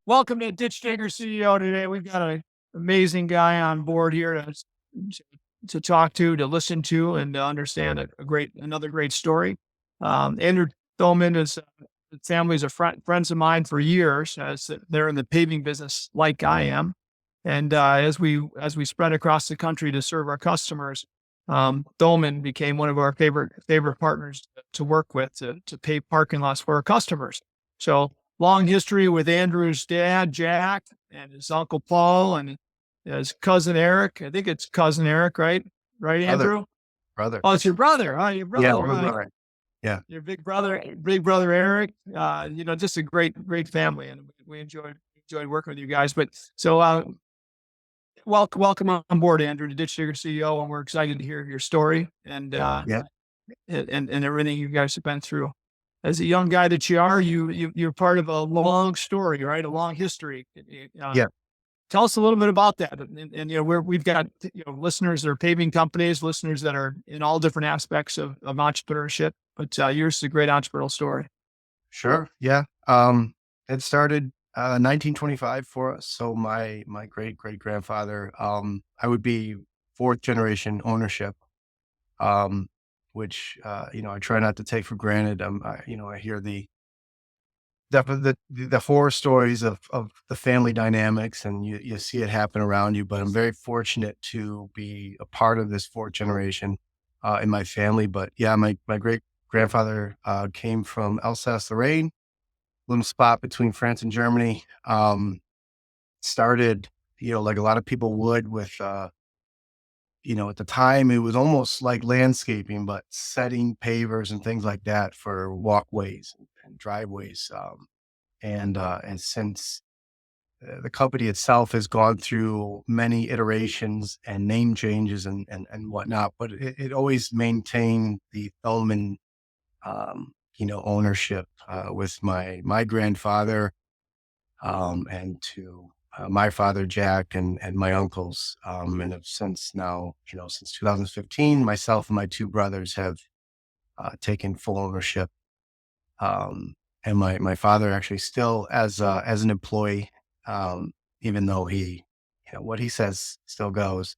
Welcome to Ditch Digger CEO today. We've got an amazing guy on board here to talk to listen to, and to understand another great story. Andrew Thomann is family's a friends of mine for years, as they're in the paving business like I am. And as we spread across the country to serve our customers, Thomann became one of our favorite partners to work with to pave parking lots for our customers. So long history with Andrew's dad, Jack, and his uncle Paul, and his cousin Eric. I think it's cousin Eric, right? Right, Brother, Andrew? brother. Oh, it's your brother. Oh, your Yeah, brother. we're brother. Yeah, Your big brother Eric. Just a great family, and we enjoyed working with you guys. But so, welcome on board, Andrew, to Ditch Digger CEO, and we're excited to hear your story yeah, and everything you guys have been through. As a young guy that you are, you're part of a long story, right? A long history. yeah. Tell us a little bit about that. And we've got listeners that are paving companies, listeners that are in all different aspects of entrepreneurship. But yours is a great entrepreneurial story. Sure. Yeah. It started 1925 for us. So my great grandfather, I would be fourth generation ownership, which I try not to take for granted. I hear the horror stories of the family dynamics, and you see it happen around you. But I'm very fortunate to be a part of this fourth generation in my family. But yeah, my great grandfather came from Alsace-Lorraine, little spot between France and Germany. Started, like a lot of people would with, at the time it was almost like landscaping, but setting pavers and things like that for walkways and driveways. And since the company itself has gone through many iterations and name changes and whatnot, but it always maintained the Thomann, ownership with my grandfather, and to my father Jack and my uncles, and have since now, since 2015, myself and my two brothers have taken full ownership. And my father actually still as an employee, even though what he says still goes,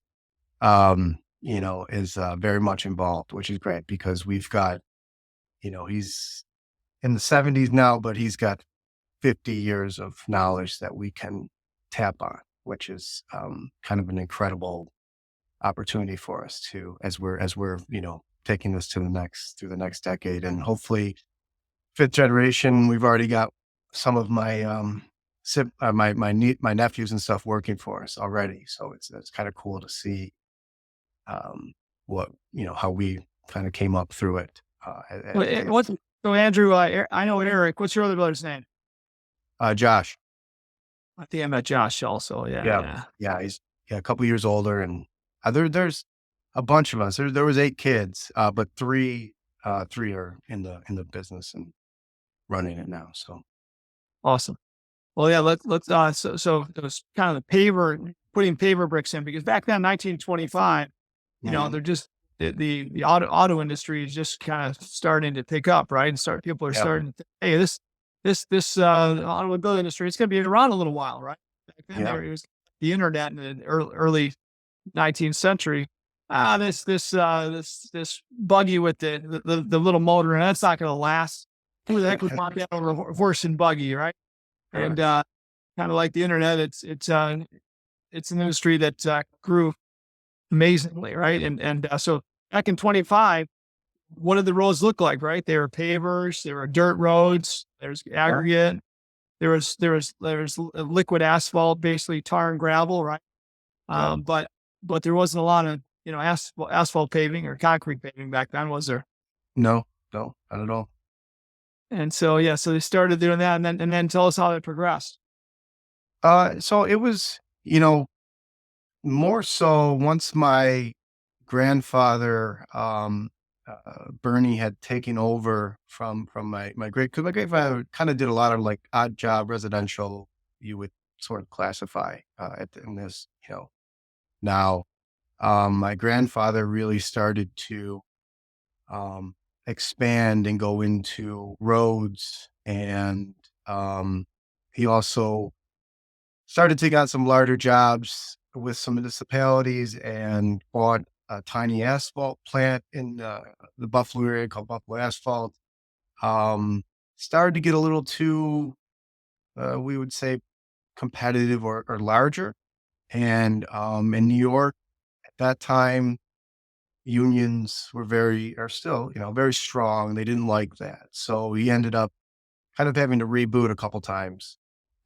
is very much involved, which is great because we've got, he's in the 70s now, but he's got 50 years of knowledge that we can tap on, which is kind of an incredible opportunity for us to, as we're taking this to through the next decade, and hopefully fifth generation. We've already got some of my my nephews and stuff working for us already, so it's kind of cool to see what how we kind of came up through it. Well, so Andrew? I know Eric. What's your other brother's name? Josh, I think I met Josh also. Yeah, yeah, yeah. yeah, he's a couple years older, and there's a bunch of us. There was 8 kids, but three are in the business and running it now. So Awesome. Well, yeah. Let's. So it was kind of putting paver bricks in, because back then, 1925. mhm. They're just the auto industry is just kind of starting to pick up, right? And people are Yeah, starting to think, hey, this automobile industry, it's going to be around a little while, right? Back then, yeah, it was the internet in the early 19th century. This buggy with the little motor, and that's not going to last. Who the heck would want that over a horse and buggy, right? And correct. kind of like the internet, it's an industry that grew amazingly, right? And so back in 25, what did the roads look like, right? They were pavers, there were dirt roads, there's Yeah, aggregate, there was liquid asphalt, basically tar and gravel, right? yeah. But there wasn't a lot of asphalt paving or concrete paving back then, was there? No, no, not at all. And so yeah, so they started doing that, and then tell us how it progressed. So it was, more so once my grandfather, Bernie, had taken over from because my grandfather kind of did a lot of like odd job residential, you would sort of classify in this, now. My grandfather really started to um, expand and go into roads, and he also started taking on some larger jobs with some municipalities and bought a tiny asphalt plant in the Buffalo area called Buffalo Asphalt. Um, Started to get a little too, we would say, competitive or larger. And in New York at that time, unions are still, very strong. They didn't like that. So we ended up kind of having to reboot a couple times.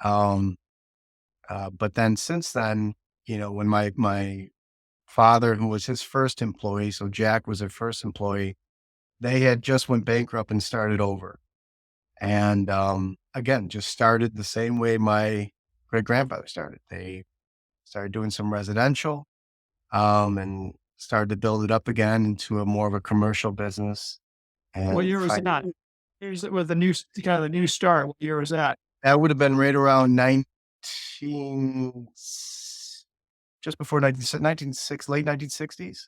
Um, but then since then, when my father, who was his first employee, so Jack was their first employee, they had just went bankrupt and started over. And again, just started the same way my great grandfather started. They started doing some residential, and started to build it up again into a more of a commercial business. What And year was that? Here's with the new kind of the new start. What year was that? that would have been right around just before 1960, late 1960s.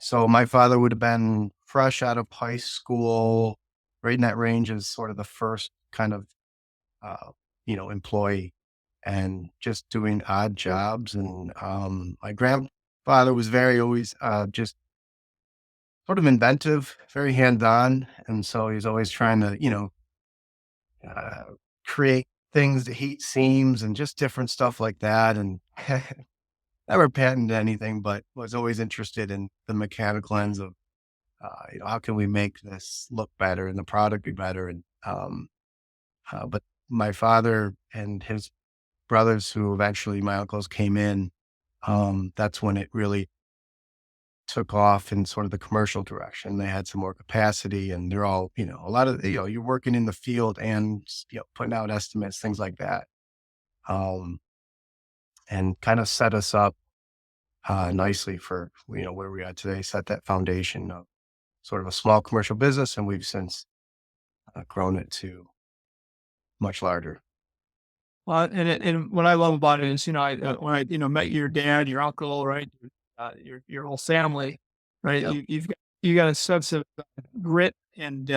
So my father would have been fresh out of high school, right in that range as sort of the first kind of, uh, employee, and just doing odd jobs. And my grandfather was very always just sort of inventive, very hands on. And so he's always trying to, uh, create things to heat seams and just different stuff like that. And never patented anything, but was always interested in the mechanical ends of, how can we make this look better and the product be better? And, but my father and his brothers, who eventually my uncles came in, that's when it really took off in sort of the commercial direction. They had some more capacity, and they're all, a lot of, you're working in the field and, putting out estimates, things like that. Um, and kind of set us up nicely for, where we are today, set that foundation of sort of a small commercial business. And we've since grown it to much larger. Well, and what I love about it is, when I met your dad, your uncle, right, your whole family, right, Yep. you got a sense of grit and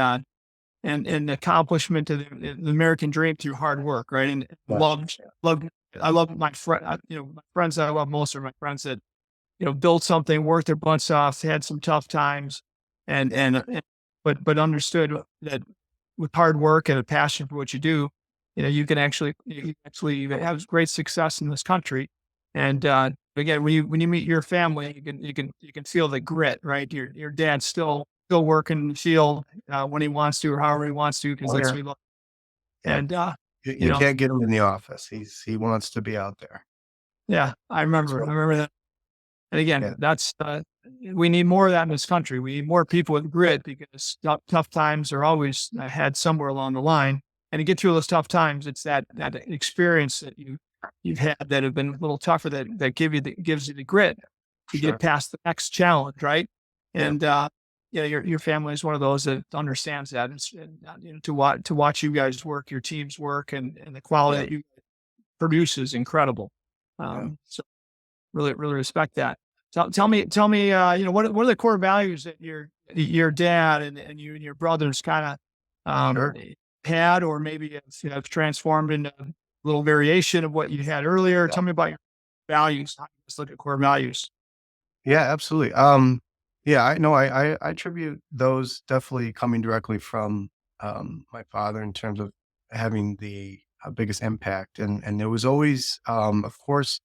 accomplishment to the American dream through hard work, right, and Yeah. love. I love my friend, my friends that I love most are my friends that built something, worked their butts off, had some tough times, and but understood that with hard work and a passion for what you do, you can actually have great success in this country. And again, when you meet your family, you can feel the grit, right? Your dad's still working in the field when he wants to or however he wants to because Oh, that's yeah. what he loves. Yeah. And you You know, can't get him in the office. He wants to be out there. yeah, I remember. I So, remember that. And again, yeah, that's we need more of that in this country. We need more people with grit because tough times are always had somewhere along the line. And to get through those tough times, it's that experience that you've had that have been a little tougher that gives you the grit to get sure. past the next challenge, right? Yeah. And your family is one of those that understands that. To watch you guys work, your teams work, and the quality Yeah. that you produce is incredible. Yeah. So really respect that. Tell me, what are the core values that your dad and you and your brothers kind of Sure. had, or maybe have transformed into a little variation of what you had earlier. Yeah. Tell me about your values. How you just look at core values. Yeah, absolutely. Yeah, I know I attribute those definitely coming directly from my father in terms of having the biggest impact. And there was always, of course,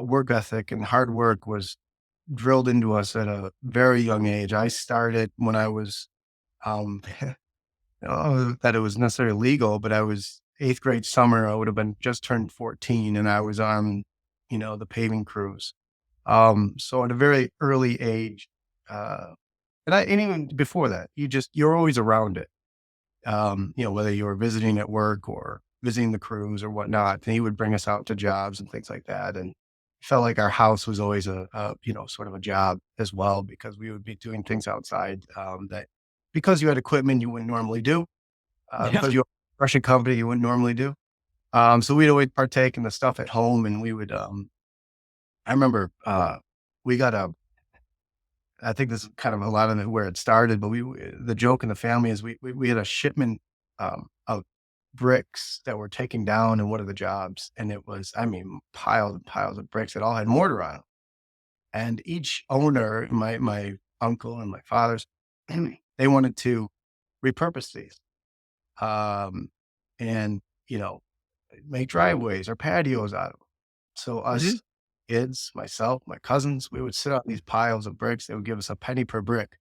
work ethic and hard work was drilled into us at a very young age. I started when I was, that it was necessarily legal, but I was eighth grade summer. I would have been just turned 14, and I was on, the paving crews. So at a very early age, uh, and even before that, you're always around it. Whether you were visiting at work or visiting the crews or whatnot, and he would bring us out to jobs and things like that. And felt like our house was always sort of a job as well, because we would be doing things outside, that because you had equipment you wouldn't normally do, Yeah. because you're a Russian company you wouldn't normally do. So we'd always partake in the stuff at home, and we would. I remember we got a I think this is kind of a lot of it where it started, but the joke in the family is we had a shipment of bricks that were taken down in one of the jobs, and it was, I mean, piles and piles of bricks that all had mortar on them. And each owner, my uncle and my father's, they wanted to repurpose these, um, and, you know, make driveways or patios out of them. So Mhm. us kids, myself, my cousins, we would sit on these piles of bricks. They would give us a penny per brick,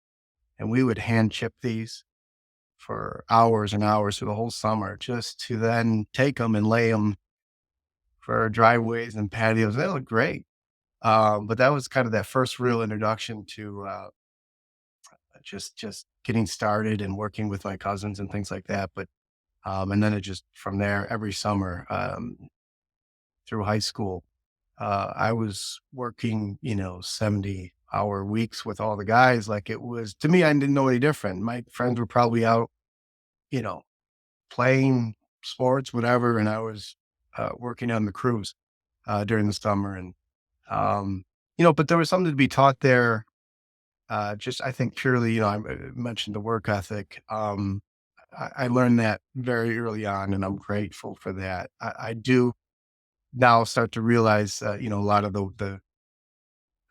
and we would hand chip these for hours and hours for the whole summer, just to then take them and lay them for driveways and patios. They look great. But that was kind of that first real introduction to just getting started and working with my cousins and things like that. But and then it just from there every summer through high school, I was working, 70-hour weeks with all the guys. Like it was to me, I didn't know any different. My friends were probably out, you know, playing sports, whatever, and I was working on the crews during the summer. And but there was something to be taught there. Just I think purely, I mentioned the work ethic. I learned that very early on, and I'm grateful for that. I do now start to realize, a lot of the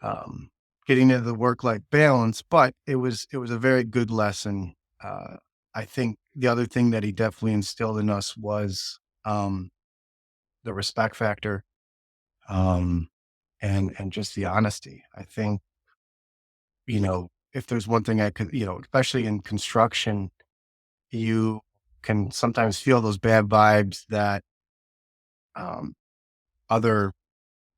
um, getting into the work life balance, but it was a very good lesson. I think the other thing that he definitely instilled in us was the respect factor, um, and just the honesty. I think, if there's one thing I could, especially in construction, you can sometimes feel those bad vibes that um, other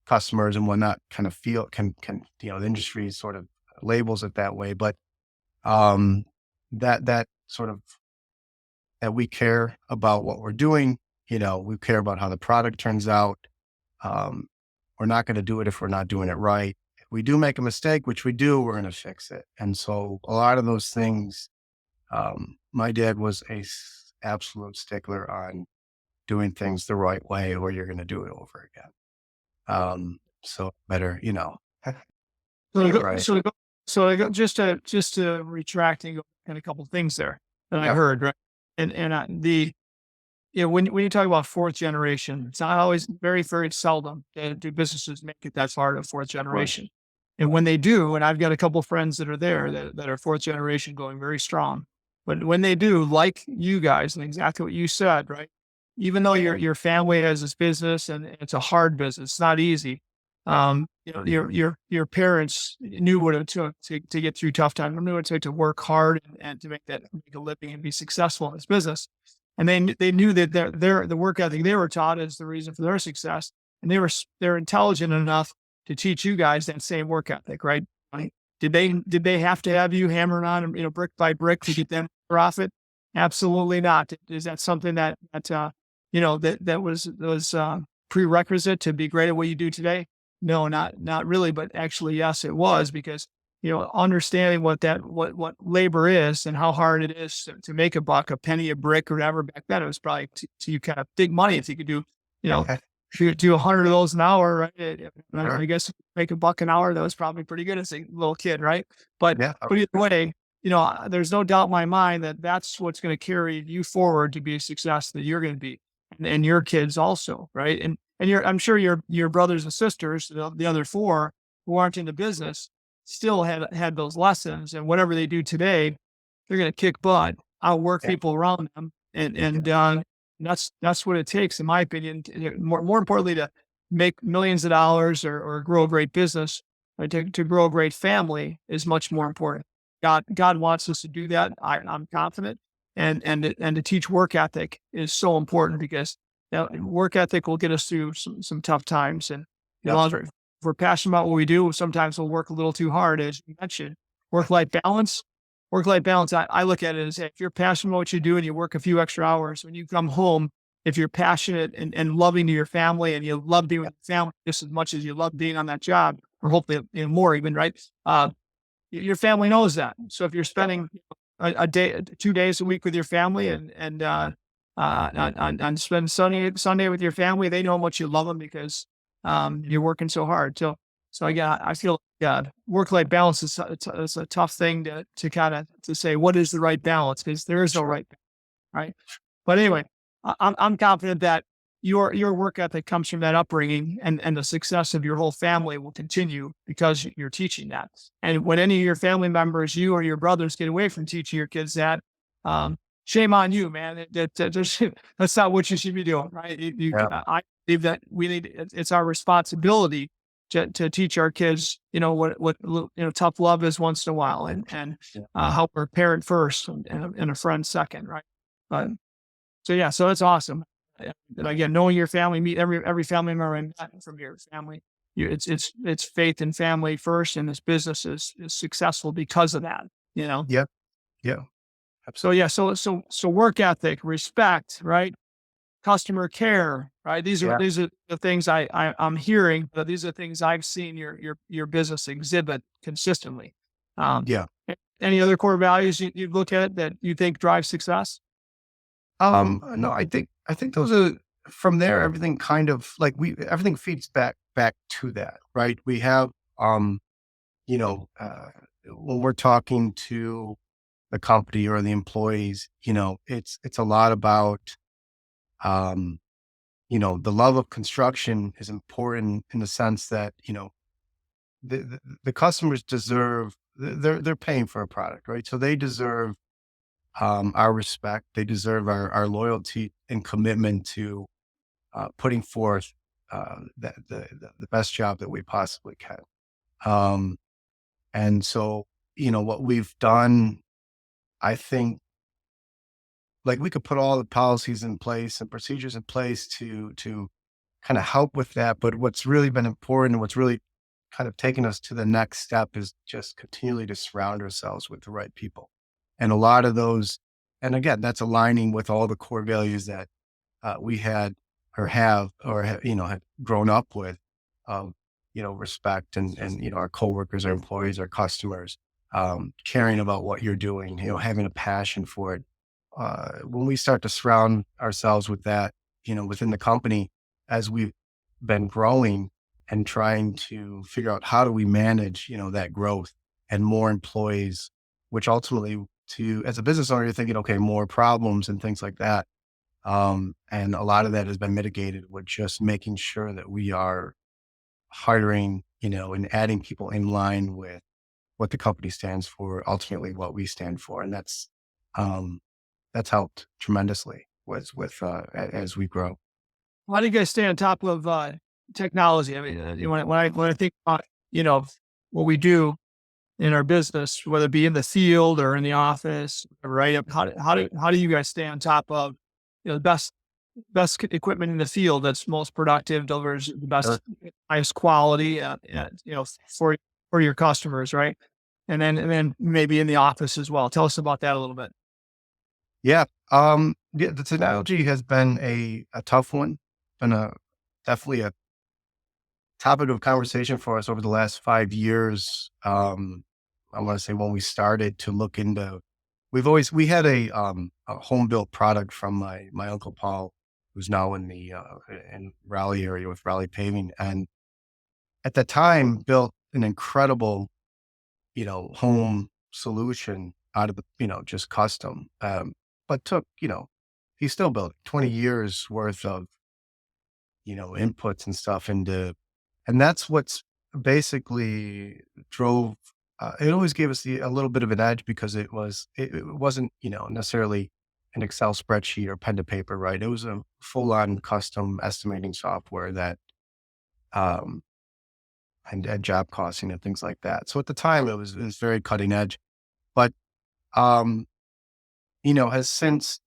customers and whatnot kind of feel can the industry sort of labels it that way, but um, that sort of that we care about what we're doing. We care about how the product turns out. Um, we're not going to do it if we're not doing it right. If we do make a mistake, which we do, we're going to fix it. And so a lot of those things, my dad was absolute stickler on doing things the right way, or you're going to do it over again. So better, So get to it go, right. so to go, so to go, just to retract and go and a couple things there that I Yeah. heard, right? And when you talk about fourth generation, it's not always very seldom do businesses make it that far to fourth Right. generation. And when they do, and I've got a couple friends that are there that are fourth generation going very strong. But when they do, like you guys, and exactly what you said, right? Even though your family has this business and it's a hard business, it's not easy. Your parents knew what it took to get through tough times, knew what it took to work hard and to make a living and be successful in this business. And they knew that the work ethic they were taught is the reason for their success, and they're intelligent enough to teach you guys that same work ethic, right? Right? Did they have to have you hammering on, brick by brick to get them profit? Absolutely not. Is that something that was prerequisite to be great at what you do today? No, not really, but actually, yes, it was because understanding what labor is and how hard it is to make a buck, a penny a brick or whatever. Back then, it was probably to you kind of big money if you could do, you know, if you could do 100 of those an hour, right? I Sure. guess make a buck an hour. That was probably pretty good as a little kid, right? But Yeah. but either way, there's no doubt in my mind that that's what's going to carry you forward to be a success that you're going to be, and your kids also, right? And I'm sure your brothers and sisters, the other four who aren't in the business, still had those lessons, and whatever they do today, they're going to kick butt, outwork Yeah. people around them, and Yeah. that's what it takes, in my opinion. More importantly, to make millions of dollars or grow a great business, or to grow a great family is much more important. God wants us to do that. I'm confident, and to teach work ethic is so important because work ethic will get us through some tough times, and as Yep. long as we're passionate about what we do, sometimes we'll work a little too hard, as you mentioned. Work life balance. Work life balance. I look at it as, hey, if you're passionate about what you do and you work a few extra hours, when you come home, if you're passionate and loving to your family and you love being with your family just as much as you love being on that job, or hopefully more even, right? Your family knows that. So if you're spending a day, 2 days a week with your family, and spend Sunday with your family, they know how much you love them because you're working so hard. So again, I feel work life balance is it's a tough thing to kind of to say what is the right balance, because there is no right balance, right? But anyway, I'm confident that your work ethic comes from that upbringing, and the success of your whole family will continue because you're teaching that. And when any of your family members, you or your brothers, get away from teaching your kids that, shame on you, man. That's not what you should be doing, right? Yeah. I believe that it's our responsibility to teach our kids, what tough love is once in a while, and help our parent first, and a friend second, right? But so yeah, so that's awesome. And again, knowing your family, meet every family member I met from your family. It's faith and family first, and this business is successful because of that. You know. Yeah. Yeah. So yeah, so work ethic, respect, right? Customer care, right? Yeah. These are the things I'm hearing, but these are things I've seen your business exhibit consistently. Um, Yeah. any other core values you look at that you think drive success? No, I think those are from there, everything kind of like everything feeds back to that, right? We have, you know, when we're talking to the company or the employees, it's a lot about, um, the love of construction is important in the sense that, the customers deserve, they're paying for a product, right? So they deserve our respect. They deserve our loyalty and commitment to putting forth the best job that we possibly can. Um, and so, what we've done, I think, like we could put all the policies in place and procedures in place to kind of help with that. But what's really been important, and what's really kind of taken us to the next step, is just continually to surround ourselves with the right people. And a lot of those, and again, that's aligning with all the core values that we had or have or had grown up with, um, respect and our coworkers, our employees, our customers, caring about what you're doing, having a passion for it. When we start to surround ourselves with that, within the company, as we've been growing and trying to figure out how do we manage, that growth and more employees, which ultimately, as a business owner, you're thinking, okay, more problems and things like that. And a lot of that has been mitigated with just making sure that we are hiring, and adding people in line with what the company stands for, ultimately what we stand for. And um, that's helped tremendously as we grow. How do you guys stay on top of technology? I mean, when I think about what we do in our business, whether it be in the field or in the office, right? How do you guys stay on top of the best equipment in the field that's most productive, delivers the Uh, best, highest quality, for your customers, right? And then maybe in the office as well. Tell us about that a little bit. yeah. Yeah, the technology has been a tough one, been definitely a topic of conversation for us over the last 5 years. I want to say when we started to look into, we had a home built product from my uncle Paul, who's now in the in Raleigh area with Raleigh Paving, and at the time built an incredible home solution out of the just custom, but took he still built 20 years worth of inputs and stuff into, and that's what's basically drove. It always gave us a little bit of an edge because it wasn't necessarily an Excel spreadsheet or pen to paper, right? It was a full on custom estimating software that um, and job costing and things like that. So at the time, it was very cutting edge, but um, has since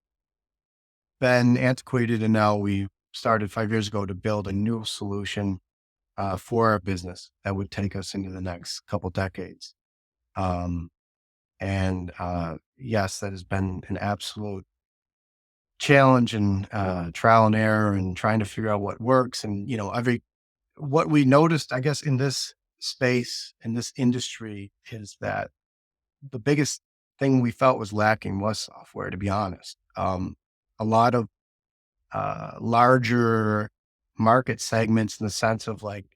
been antiquated, and now we started 5 years ago to build a new solution for our business that would take us into the next couple decades. Um, and yes, that has been an absolute challenge and trial and error and trying to figure out what works. And, what we noticed, I guess, in this space, in this industry, is that the biggest thing we felt was lacking was software, to be honest. A lot of larger market segments in the sense of like,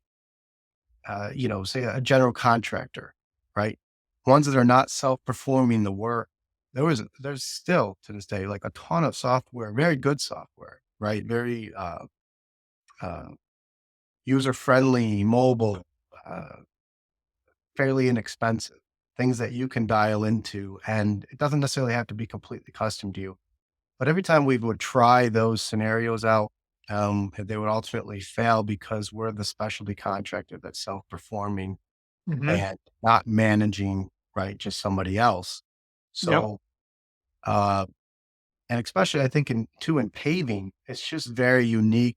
say a general contractor, right? Ones that are not self-performing the work. There's still to this day like a ton of software, very good software right? Very uh, user friendly, mobile, uh, fairly inexpensive, things that you can dial into. And it doesn't necessarily have to be completely custom to you. But every time we would try those scenarios out, they would ultimately fail because we're the specialty contractor that's self performing Hmm. and not managing, right? Just somebody else. Yep. So, uh, and especially I think in paving, it's just very unique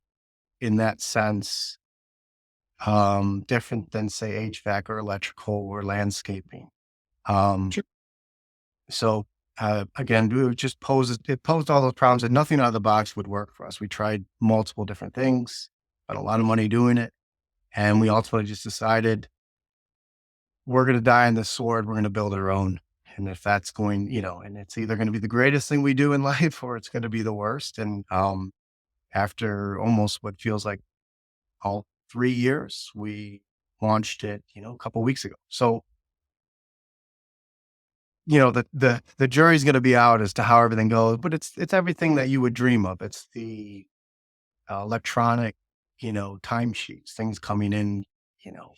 in that sense, different than say HVAC or electrical or landscaping. Um, Sure. so again, we would just it posed all those problems and nothing out of the box would work for us. We tried multiple different things, spent a lot of money doing it. And we ultimately just decided we're going to die on this sword. We're going to build our own. And if that's going, and it's either going to be the greatest thing we do in life or it's going to be the worst. And after almost what feels like all 3 years, we launched it, a couple weeks ago. So, the jury's going to be out as to how everything goes, but it's everything that you would dream of. It's the electronic, timesheets, things coming in,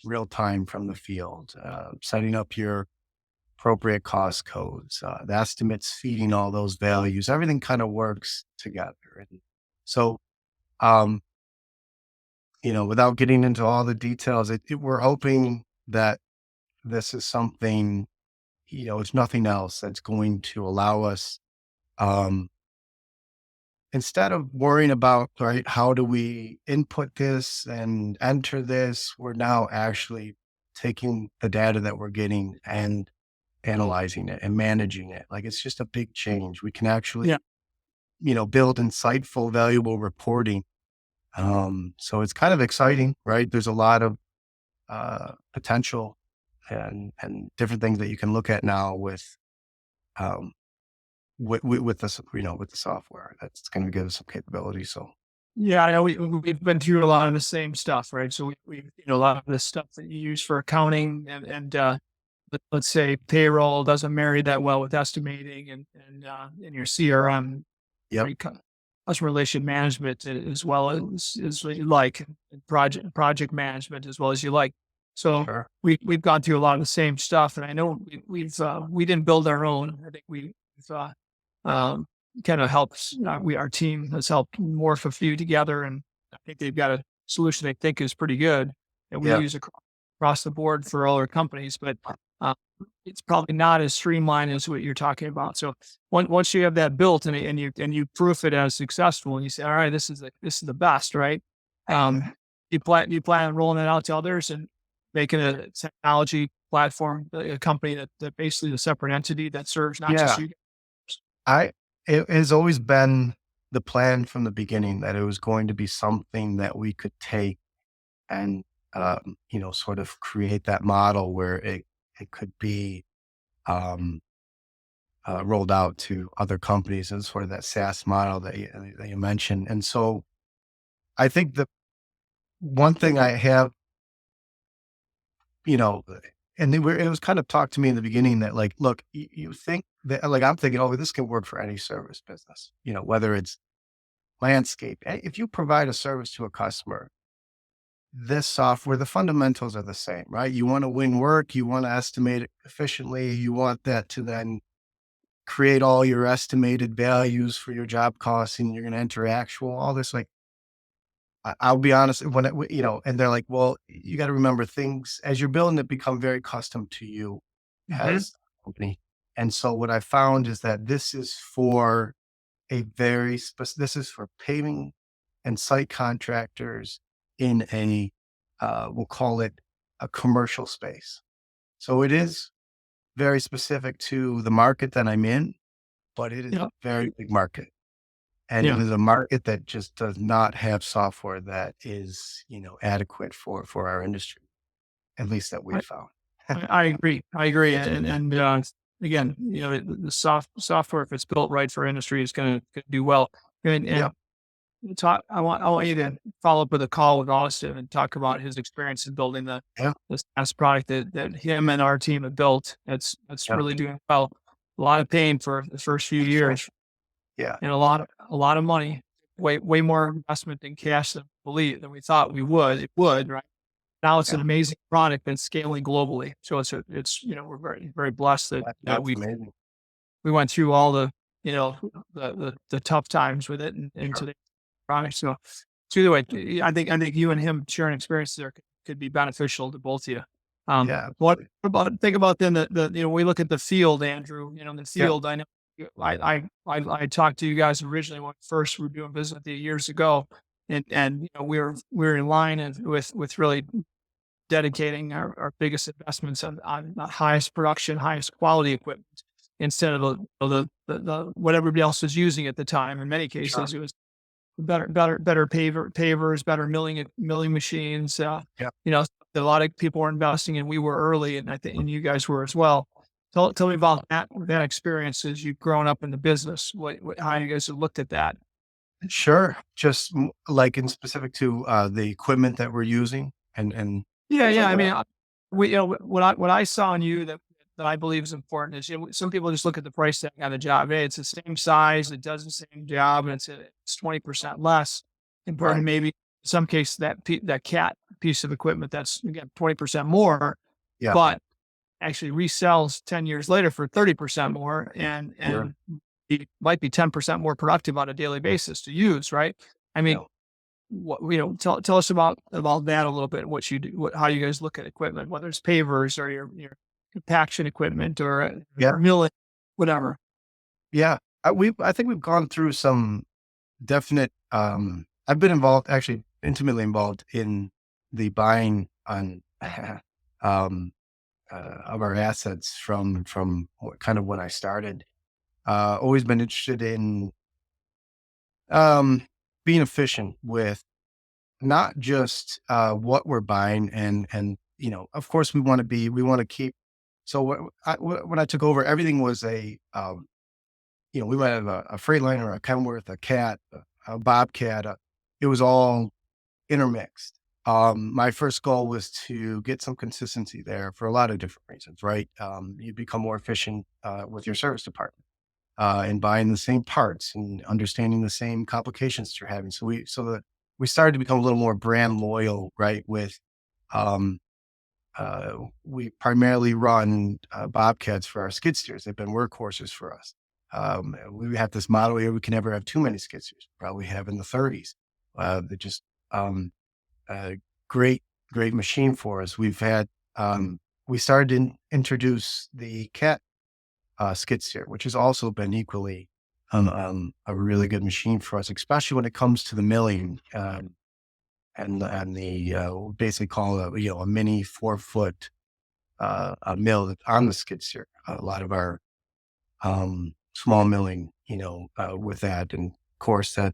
real time from the field, setting up your appropriate cost codes, the estimates feeding all those values, everything kind of works together. And so, um, without getting into all the details, we're hoping that this is something, it's nothing else that's going to allow us, um, instead of worrying about, right, how do we input this and enter this, we're now actually taking the data that we're getting and analyzing it and managing it. Like it's just a big change. We can Yeah. actually, build insightful, valuable reporting. So it's kind of exciting, right? There's a lot of potential and different things that you can look at now um, with this, with the software that's going to give us some capabilities. So Yeah, I know we've been through a lot of the same stuff, right? So we a lot of the stuff that you use for accounting and let's say payroll doesn't marry that well with estimating and your CRM, yep, right? Customer relation management as well as what you like, and project management as well as you like. So sure, we've gone through a lot of the same stuff, and I know we didn't build our own. I think we've um, kind of helps. Our team has helped morph a few together, and I think they've got a solution they think is pretty good that we yeah, use across the board for all our companies. But uh, it's probably not as streamlined as what you're talking about. So once you have that built and you proof it as successful, and you say, all right, this is the best, right? Um, you plan on rolling it out to others and making a technology platform, a company that basically a separate entity that serves not just yeah. you. I It has always been the plan from the beginning that it was going to be something that we could take and sort of create that model where it could be um, rolled out to other companies and sort of that SaaS model that you mentioned. And so I think the one thing I have, you know, and it was kind of talked to me in the beginning that like, look, you think that like I'm thinking, oh, this can work for any service business, whether it's landscape. If you provide a service to a customer, this software, the fundamentals are the same, right? You want to win work, you want to estimate it efficiently, you want that to then create all your estimated values for your job costs, and you're going to enter actual, all this. Like, I'll be honest, and they're like, well, you got to remember things as you're building it become very custom to you Mhm. as a company. And so what I found is that this is for this is for paving and site contractors in we'll call it a commercial space. So it is very specific to the market that I'm in, but it is a Yeah. very big market. And it Yeah. is a market that just does not have software that is, adequate for our industry, at least that we've I found. I agree. I agree. And again, the software, if it's built right for industry, is gonna do well. And Yep. I want you to follow up with a call with Austin and talk about his experience in building Yeah. the SaaS product that him and our team have built. That's Yeah. really doing well. A lot of pain for the first few Sure. years Yeah. and a lot of money. way more investment in cash than we thought it would, right? Now it's Yeah. an amazing product and scaling globally. So we're very, very blessed that That's amazing. we went through all the, the tough times with it and Sure. today product. So either way, I think you and him sharing experiences there could be beneficial to both of you. Yeah. What Absolutely. about think about then we look at the field, Andrew. In the Yeah. field, I know I talked to you guys originally when first we were doing business with you years ago, and we were in line and with really dedicating our biggest investments on the highest production, highest quality equipment instead of the what everybody else was using at the time. In many Sure. cases, it was better pavers, better milling machines. Yeah. A lot of people were investing, and we were early, and I think and you guys were as well. Tell me about that experience as you've grown up in the business. How you guys have looked at that? Sure. Just like in specific to the equipment that we're using and Yeah, things yeah. like I that. mean, what I saw in you that I believe is important is some people just look at the price tag on the job. Hey, it's the same size, it does the same job, and it's 20% less compared to Right. maybe in some case that cat piece of equipment that's again 20% more, Yeah. but actually resells 10 years later for 30% more Sure. and it might be 10% more productive on a daily basis to use, right? I mean, Yeah. tell us about that a little bit. What you do, how you guys look at equipment, whether it's pavers or your compaction equipment Yeah. or milling, whatever. Yeah. I think we've gone through some definite, I've been involved, actually intimately involved in the buying on, um, of our assets from kind of when I started. Always been interested in, um, being efficient with not just, what we're buying and, of course we want to keep, so when I took over, everything was we might have a Freightliner, a Kenworth, a Cat, a Bobcat. It was all intermixed. My first goal was to get some consistency there for a lot of different reasons, right? You become more efficient with your service department and buying the same parts and understanding the same complications that you're having. We started to become a little more brand loyal, right? Um, we primarily run Bobcats for our skid steers. They've been workhorses for us. We have this model here. We can never have too many skid steers. Probably have in the 30s. They're just um, a great machine for us. We started to introduce the Cat skid steer, which has also been equally a really good machine for us, especially when it comes to the milling. And the we basically call it a mini 4 foot a mill on the skid steer. A lot of our small milling, with that, and of course that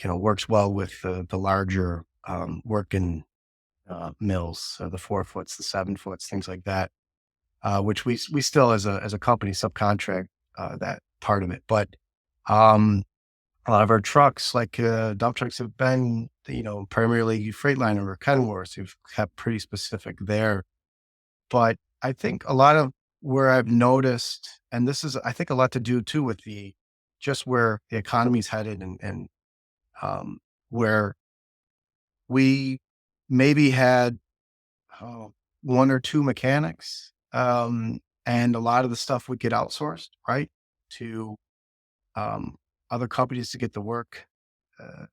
works well with the larger working mills, the 4 foots, the 7 foots, things like that. Which we still as a company subcontract that part of it, but um, a lot of our trucks, like, dump trucks have been, primarily Freightliner or Kenworth. We've kept pretty specific there. But I think a lot of where I've noticed, and this is, I think, a lot to do too with just where the economy's headed and where we maybe had oh, one or two mechanics, and a lot of the stuff would get outsourced, right, to um, other companies to get the work, uh,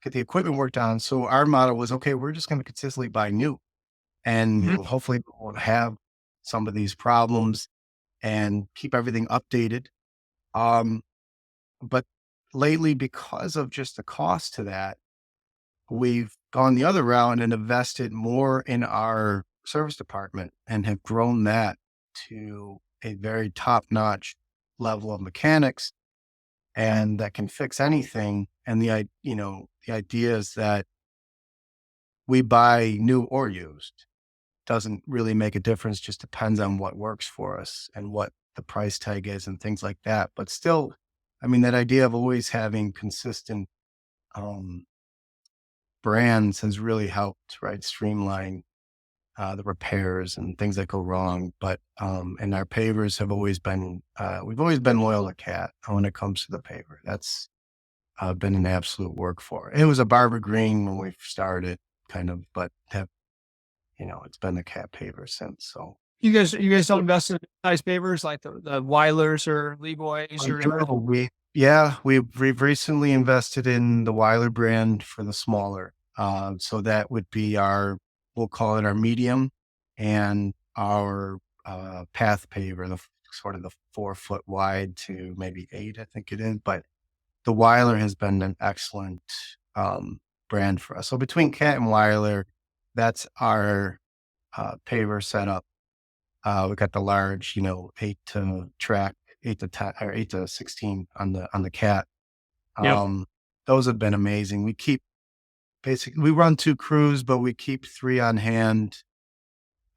get the equipment worked on. So our model was, okay, we're just going to consistently buy new, and Mhm. hopefully we won't have some of these problems and keep everything updated. Um, but lately, because of just the cost to that, we've gone the other route and invested more in our service department and have grown that to a very top notch level of mechanics and that can fix anything. And the idea is that we buy new or used. Doesn't really make a difference, just depends on what works for us and what the price tag is and things like that. But still, I mean, that idea of always having consistent um, brands has really helped, right? Streamline the repairs and things that go wrong. But and our pavers have always been we've always been loyal to Cat when it comes to the paver. been an absolute work for. It was a Barber Green when we started, kind of, but have it's been a cat paver since. So You guys don't invest in nice pavers like the Weilers or Leeboys or whatever? we've recently invested in the Weiler brand for the smaller. So that would be we'll call it our medium, and our path paver, sort of the 4 foot wide to maybe 8, I think it is. But the Weiler has been an excellent brand for us. So between Cat and Weiler, that's our paver setup. We got the large, 8 to 10 or 8 to 16 on the Cat. Yep. Um, those have been amazing. We run 2 crews, but we keep 3 on hand.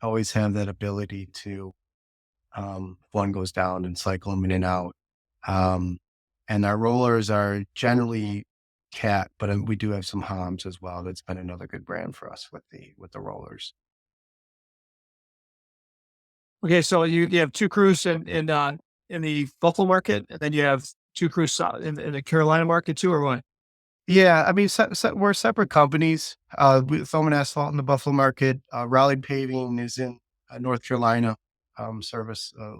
Always have that ability to, if one goes down, and cycle them in and out. Um, and our rollers are generally Cat, but we do have some Homs as well. That's been another good brand for us with the rollers. Okay, so you have 2 crews in the Buffalo market, and then you have 2 crews in the Carolina market too, or what? Yeah, I mean, we're separate companies. Thomann Asphalt in the Buffalo market. Raleigh Paving is in North Carolina. Service a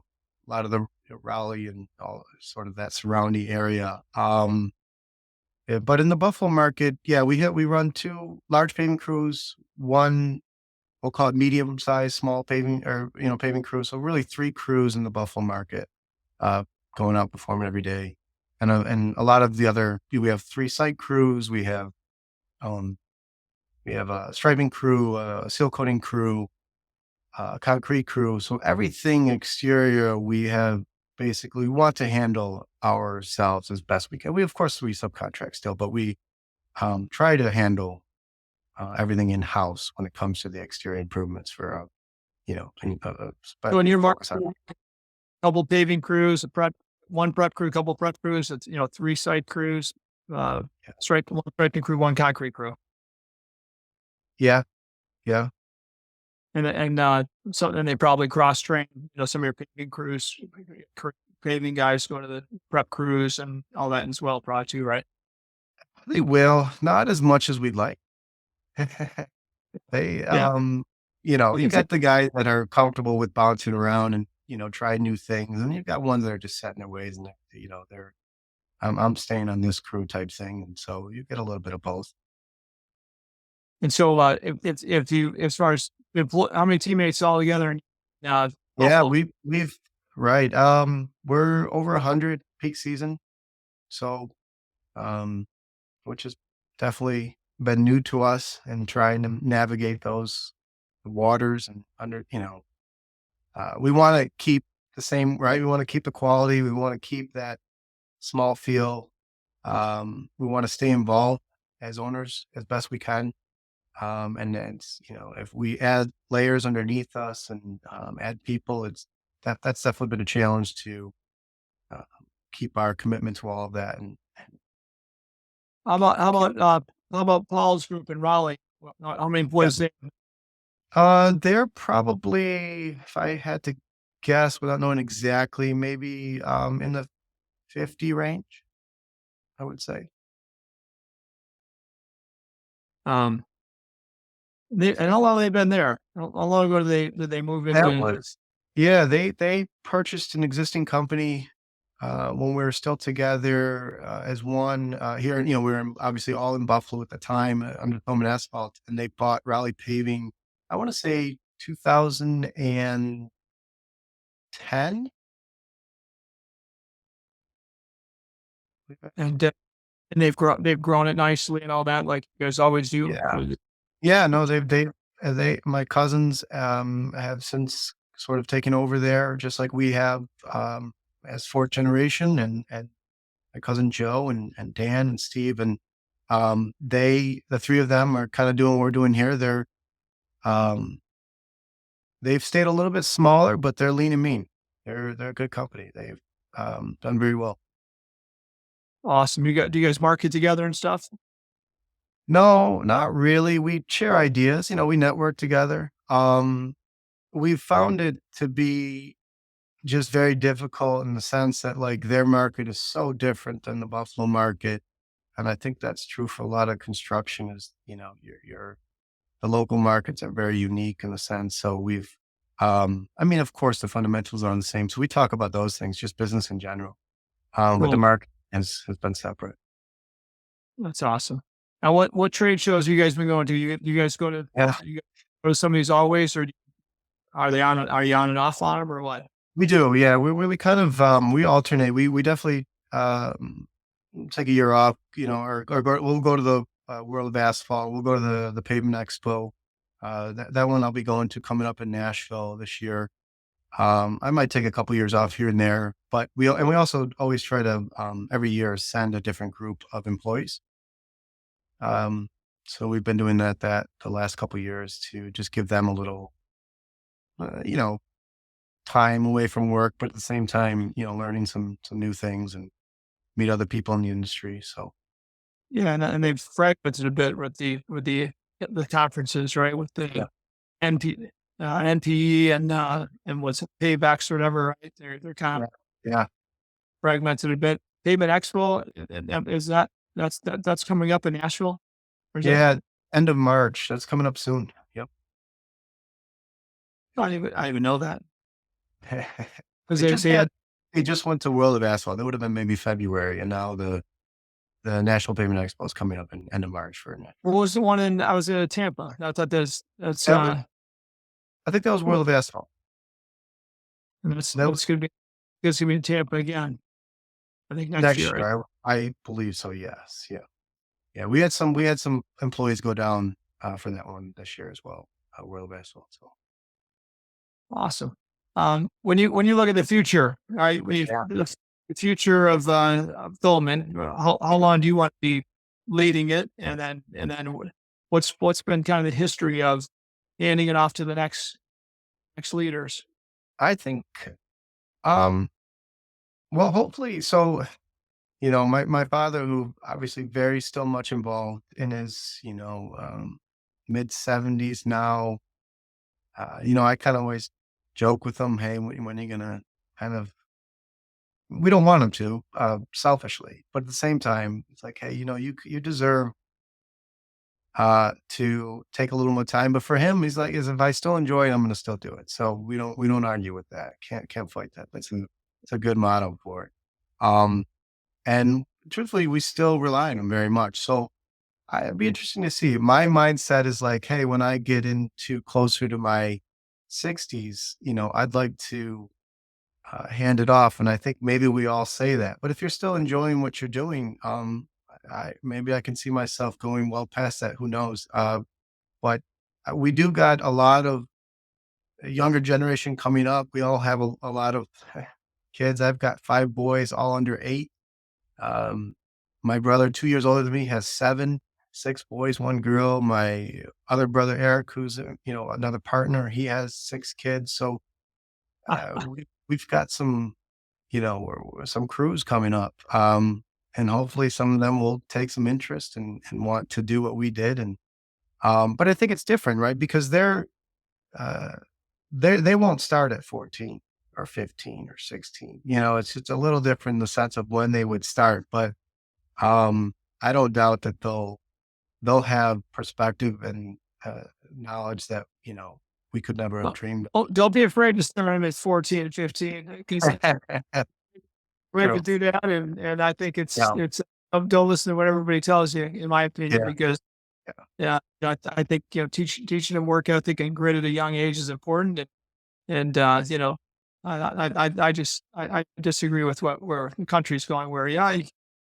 lot of the Raleigh and all sort of that surrounding area. Yeah, but in the Buffalo market, yeah, we run 2 large paving crews, one we'll call it medium sized, small paving, or paving crew. So really 3 crews in the Buffalo market, uh, going out performing every day. And a lot of the other, we have 3 site crews. Um, we have a striping crew, a seal coating crew, a concrete crew. So everything exterior, we want to handle ourselves as best we can. Of course, we subcontract still, but we try to handle everything in house when it comes to the exterior improvements for, So in your market, focus on. couple paving crews, one prep crew, couple prep crews. It's 3 site crews, uh, one striping crew, one concrete crew, Yeah, yeah. so then they probably cross train. Some of your paving crews, paving guys go to the prep crews and all that as well, probably too, right? They will, not as much as we'd like. They, Yeah. Well, you got the guys that are comfortable with bouncing around and, try new things. And you've got ones that are just set in their ways and, I'm staying on this crew type thing. And so you get a little bit of both. And so, if you, as far as how many teammates all together, Yeah, Buffalo? right. We're over 100 peak season. So, um, which has definitely been new to us, and trying to navigate those waters and we want to keep the same, right? We want to keep the quality. We want to keep that small feel. We want to stay involved as owners as best we can. And then, if we add layers underneath us and add people, that's definitely been a challenge to uh, keep our commitment to all of that. And How about Paul's group in Raleigh? How many yeah, employees they? they're probably, if I had to guess without knowing exactly, maybe in the 50 range, I would say. Um, and how long have they been there? How long ago did they move That into? was Yeah, they purchased an existing company when we were still together as one here. We were obviously all in Buffalo at the time under Thomann Asphalt, and they bought Raleigh Paving. I want to say 2010. And they've grown it nicely and all that, like you guys always do. Yeah, yeah. No, my cousins have since sort of taken over there, just like we have, as 4th generation, and my cousin Joe and Dan and Steve, and the 3 of them are kind of doing what we're doing here. Um, they've stayed a little bit smaller, but they're lean and mean. They're a good company. They've done very well. Awesome. Do you guys market together and stuff? No, not really. We share ideas. We network together. We've found it to be just very difficult in the sense that, like, their market is so different than the Buffalo market. And I think that's true for a lot of construction is, the local markets are very unique in a sense. So I mean, of course, the fundamentals are the same. So we talk about those things, just business in general. But the Cool. market has been separate. That's awesome. Now, what trade shows have you guys been going to? You guys go to Yeah, you guys go to some of these always, or are you on and off on them, or what? we do. Yeah, we kind of we alternate. We definitely take a year off, we'll go to the World of Asphalt. We'll go to the Pavement Expo. That one I'll be going to coming up in Nashville this year. I might take a couple years off here and there, but we also always try to every year send a different group of employees. Um, so we've been doing that the last couple years to just give them a little, uh, you know, time away from work, but at the same time, learning some new things and meet other people in the industry. So Yeah, and they've fragmented a bit with the conferences, right? With yeah, the NP, NPE and what's it, paybacks or whatever, right? They're kind yeah, of yeah, fragmented a bit. Payment Expo is that's coming up in Nashville, or is that? yeah. End of March. That's coming up soon. Yep. I didn't even know that because they they just say had they just went to World of Asphalt. That would have been maybe February, and now the National Pavement Expo is coming up in end of March for next. what was the one in I was in Tampa. I thought that's That was, I think that was well, World of Asphalt. That was that's gonna be in Tampa again. I think next next year, right? year. I believe so. Yes. Yeah. Yeah. We had some employees go down for that one this year as well. World of Asphalt. So Awesome. When you look at the future, right? yeah. The future of Thomann, how long do you want to be leading it, and then what's been kind of the history of handing it off to the next leaders? I think. Um. Well, hopefully. So my father, who obviously very still much involved in his mid 70s now. I kind of always joke with him, hey, when are you gonna kind of we don't want him to, selfishly, but at the same time, it's like, hey, you deserve to take a little more time. But for him, he's like, is if I still enjoy it, I'm gonna still do it. So we don't argue with that. Can't fight that. It's a good motto for it. Um and truthfully, we still rely on him very much. So it'd be interesting to see. My mindset is like, hey, when I get into closer to my 60s, I'd like to hand it off. And I think maybe we all say that. But if you're still enjoying what you're doing, maybe I can see myself going well past that. Who knows? But we do got a lot of younger generation coming up. We all have a lot of kids. I've got 5 boys, all under 8. Um, my brother, 2 years older than me, has 7, 6 boys, 1 girl. My other brother, Eric, who's another partner, he has 6 kids. So we've got some crews coming up, and hopefully some of them will take some interest and want to do what we did. And but I think it's different, right? Because uh, they won't start at 14 or 15 or 16. It's a little different in the sense of when they would start, but I don't doubt that they'll have perspective and knowledge that we could never have Well, dreamed oh, don't be afraid to start them at 14 and 15 because of. we have to True. do that, and I think Yeah. it's don't listen to what everybody tells you, in my opinion, Yeah. because Yeah. yeah, I think teaching them work ethic and grit at a young age is important, and I disagree with where the country's going, where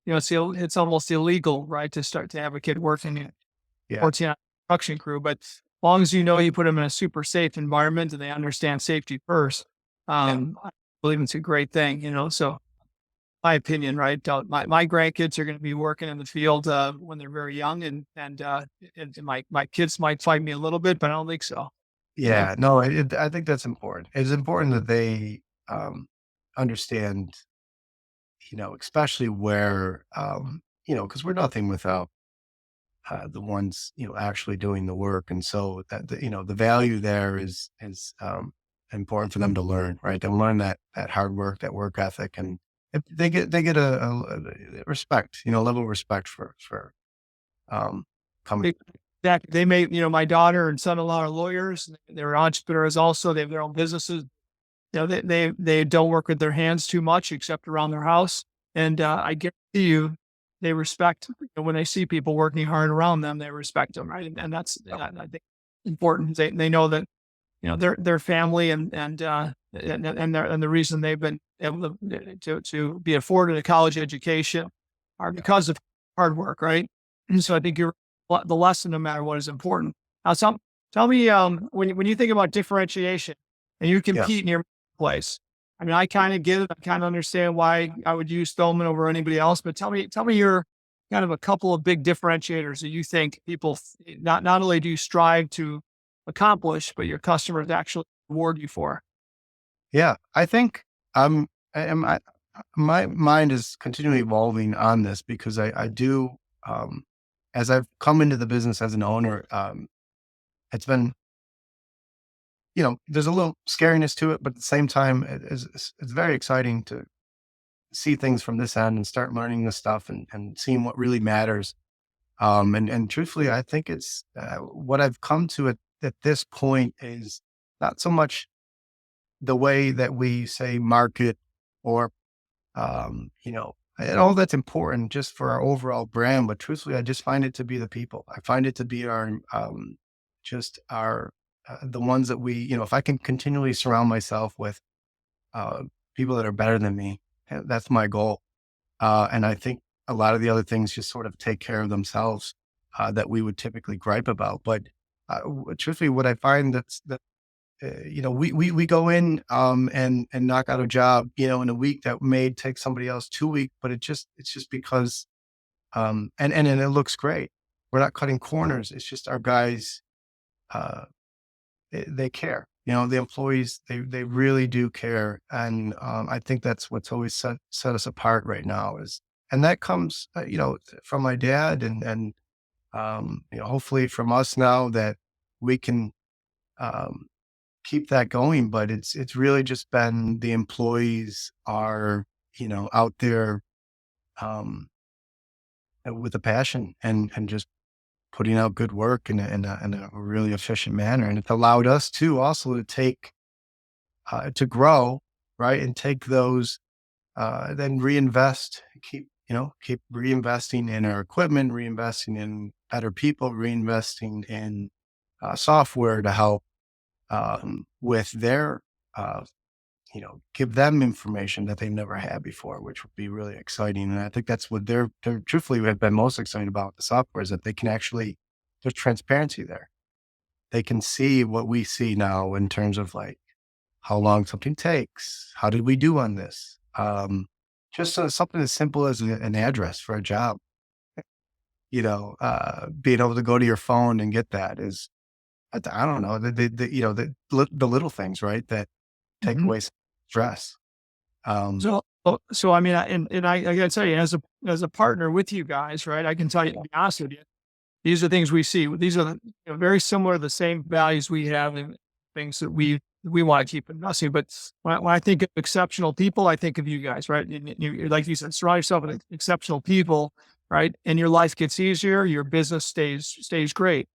it's almost illegal, right, to start to have a kid working in Yeah. 14 hour construction crew, but as long as you put them in a super safe environment and they understand safety first, Yeah. I believe it's a great thing, so my opinion, right? My grandkids are going to be working in the field when they're very young, and my kids might fight me a little bit, but I don't think so. Yeah, Yeah. No, I think that's important. It's important that they understand, especially where, because we're nothing without the ones, actually doing the work. And so that, the value there is important for them to learn, right? To learn that hard work, that work ethic. And they get a respect, level of respect um, coming. They may, my daughter and son-in-law are lawyers. They're entrepreneurs also. They have their own businesses. They don't work with their hands too much except around their house. And I guarantee you, they respect, when they see people working hard around them, they respect them, right? And that's, I think, important. They know that, their family and the reason they've been able to be afforded a college education are because of hard work, right? And so I think the lesson, no matter what, is important. Now, tell me, when you think about differentiation and you Yeah. compete in your place, I mean, I kind of get it. I kind of understand why I would use Thomann over anybody else. But tell me your kind of a couple of big differentiators that you think people not only do you strive to accomplish, but your customers actually reward you for. Yeah. I think I'm, my mind is continually evolving on this because I do, um, as I've come into the business as an owner, it's been, there's a little scariness to it, but at the same time, it's very exciting to see things from this end and start learning this stuff and seeing what really matters. And truthfully, I think it's what I've come to at this point is not so much the way that we say market or, and all that's important just for our overall brand. But truthfully, I just find it to be the people. I find it to be just our, the ones that if I can continually surround myself with uh, people that are better than me, that's my goal. And I think a lot of the other things just sort of take care of themselves that we would typically gripe about. But truthfully, what I find that we go in and knock out a job, in a week that may take somebody else 2 weeks, but it's just because and it looks great. We're not cutting corners. It's just our guys. Uh, they care. The employees, they really do care. And I think that's what's always set us apart right now and that comes, from my dad and hopefully from us now that we can, um, keep that going. But it's really just been the employees are, out there, um, with a passion and just putting out good work in a really efficient manner. And it's allowed us to also to grow, right? And take those, then reinvest, keep reinvesting in our equipment, reinvesting in better people, reinvesting in software to help with their, uh, give them information that they've never had before, which would be really exciting. And I think that's what they're truthfully have been most excited about the software is that they can actually, there's transparency there. They can see what we see now in terms of like how long something takes. How did we do on this? Just something as simple as an address for a job, being able to go to your phone and get that is, I don't know, the little things, right? That take Mhm. away some stress. Um, So I mean, I gotta tell you, as a partner with you guys, right? I can tell you, to be honest with you, these are things we see. These are very similar, the same values we have and things that we want to keep investing. But when I think of exceptional people, I think of you guys, right? Like you said, surround yourself with exceptional people, right? And your life gets easier. Your business stays great,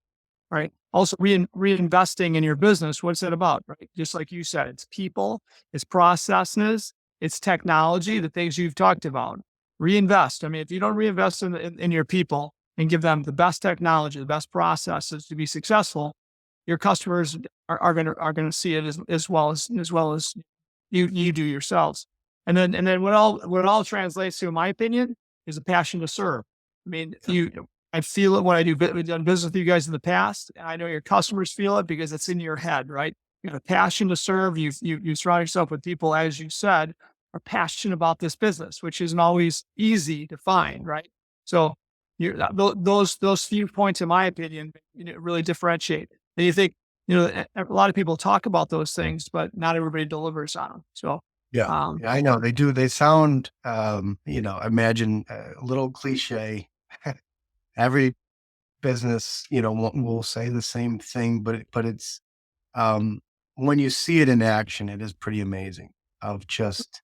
right? Also, reinvesting in your business. What's that about, right? Just like you said, it's people, it's processes, it's technology, the things you've talked about. Reinvest. I mean, if you don't reinvest in your people and give them the best technology, the best processes to be successful, your customers are gonna see it as well as you do yourselves. And then what all translates to, in my opinion, is a passion to serve. I mean, I feel it when we've done business with you guys in the past. And I know your customers feel it because it's in your head, right? You have a passion to serve. You surround yourself with people, as you said, are passionate about this business, which isn't always easy to find, right? So those few points, in my opinion, really differentiate. And you think, a lot of people talk about those things, but not everybody delivers on them. So, yeah, um, yeah, I know they do. They sound, imagine a little cliche. Every business, will say the same thing, but it's, um, when you see it in action, it is pretty amazing of just,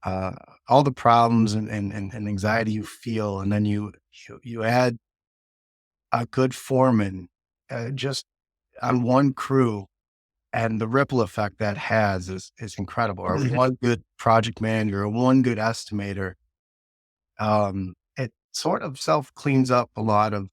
uh, all the problems and anxiety you feel, and then you add a good foreman, just on one crew, and the ripple effect that has is incredible. Or one good project manager, or one good estimator, it sort of self cleans up a lot of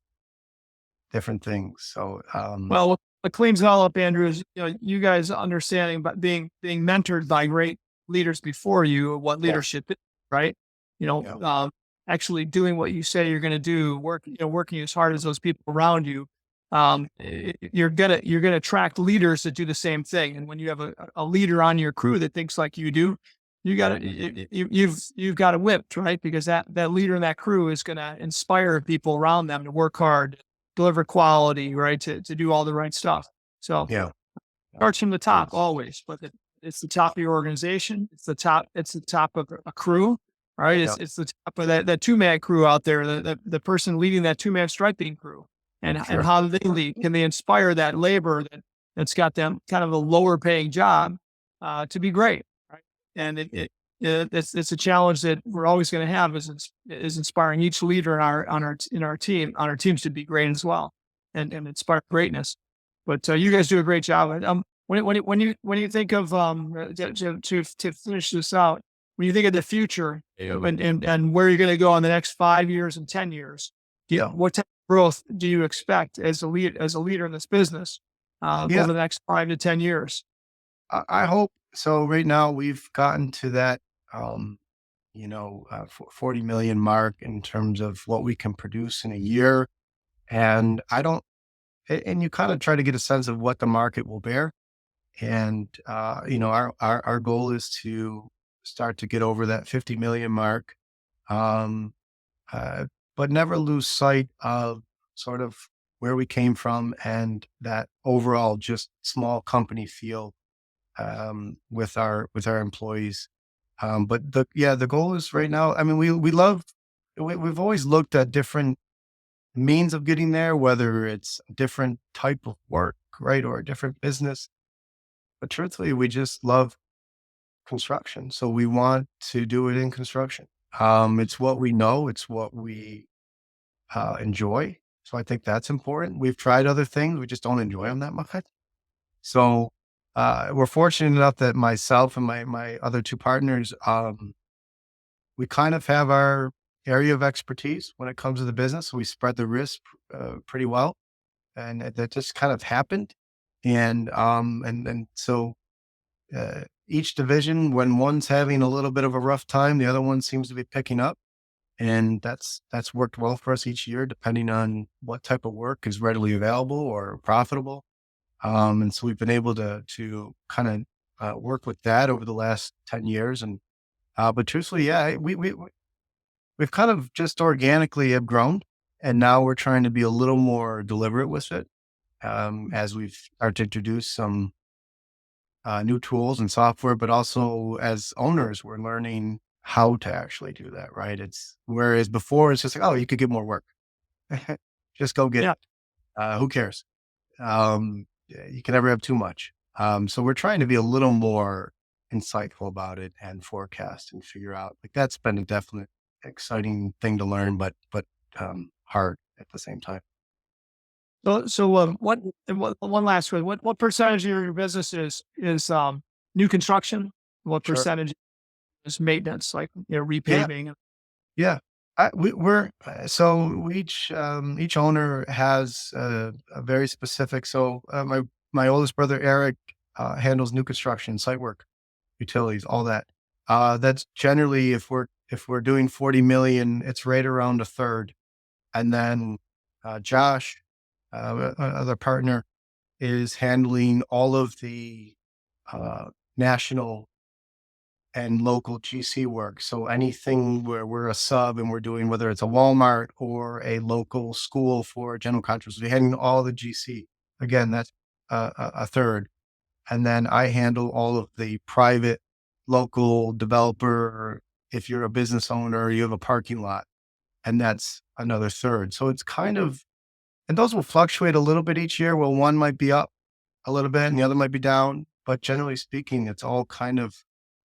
different things. So, Well, what cleans it all up, Andrew, is you guys understanding about being mentored by great leaders before you, what yeah, leadership is, right? You know, yeah, actually doing what you say you're going to do, working as hard as those people around you. You're gonna attract leaders that do the same thing, and when you have a leader on your crew that thinks like you do, you've got it whipped, right? Because that leader in that crew is going to inspire people around them to work hard, deliver quality, right? To do all the right stuff. So yeah, yeah. starts from the top always, but it's the top of your organization. It's the top of a crew, right? Yeah, It's the top of that two-man crew out there, the person leading that two-man striping crew. And sure. how do they lead? Can they inspire that labor that's got them kind of a lower paying job to be great, right? And it's a challenge that we're always going to have is inspiring each leader in our teams to be great as well and inspire greatness. But you guys do a great job. When you think of to finish this out, when you think of the future and where you're going to go in the next 5 years and 10 years, Yeah, what type of growth do you expect as a leader in this business yeah. over the next 5 to 10 years? I hope so. Right now, we've gotten to that, 40 million mark in terms of what we can produce in a year. And I don't, and you kind of try to get a sense of what the market will bear. And, our goal is to start to get over that 50 million mark. Um, but never lose sight of sort of where we came from and that overall just small company feel, with our employees. But the goal is right now. I mean, we've always looked at different means of getting there, whether it's a different type of work, right, or a different business. But truthfully, we just love construction, so we want to do it in construction. It's what we know. It's what we enjoy. So I think that's important. We've tried other things. We just don't enjoy them that much. So, we're fortunate enough that myself and my other two partners, we kind of have our area of expertise when it comes to the business. So we spread the risk, pretty well, and that just kind of happened. And so, each division, when one's having a little bit of a rough time, the other one seems to be picking up, and that's worked well for us each year, depending on what type of work is readily available or profitable. And so we've been able to kind of, work with that over the last 10 years. And, but truthfully, yeah, we've kind of just organically have grown, and now we're trying to be a little more deliberate with it. As we've started to introduce some, new tools and software, but also as owners, we're learning how to actually do that. Right. Whereas before it's just like, oh, you could get more work. Just go get Yeah. it. Who cares? You can never have too much. So we're trying to be a little more insightful about it and forecast and figure out, like, that's been a definite exciting thing to learn, but hard at the same time. What one last one. What percentage of your business is new construction? What Sure. percentage is maintenance, like Yeah. repaving? Yeah. We're so each owner has a very specific. So, my oldest brother Eric, handles new construction, site work, utilities, all that. That's generally, if we're doing 40 million, it's right around a third. And then, Josh, other partner, is handling all of the, national and local GC work. So anything where we're a sub and we're doing, whether it's a Walmart or a local school for general contractors, we're handling all the GC. Again, that's a third. And then I handle all of the private local developer. If you're a business owner, you have a parking lot, and that's another third. So it's kind of, and those will fluctuate a little bit each year. Well, one might be up a little bit and the other might be down, but generally speaking, it's all kind of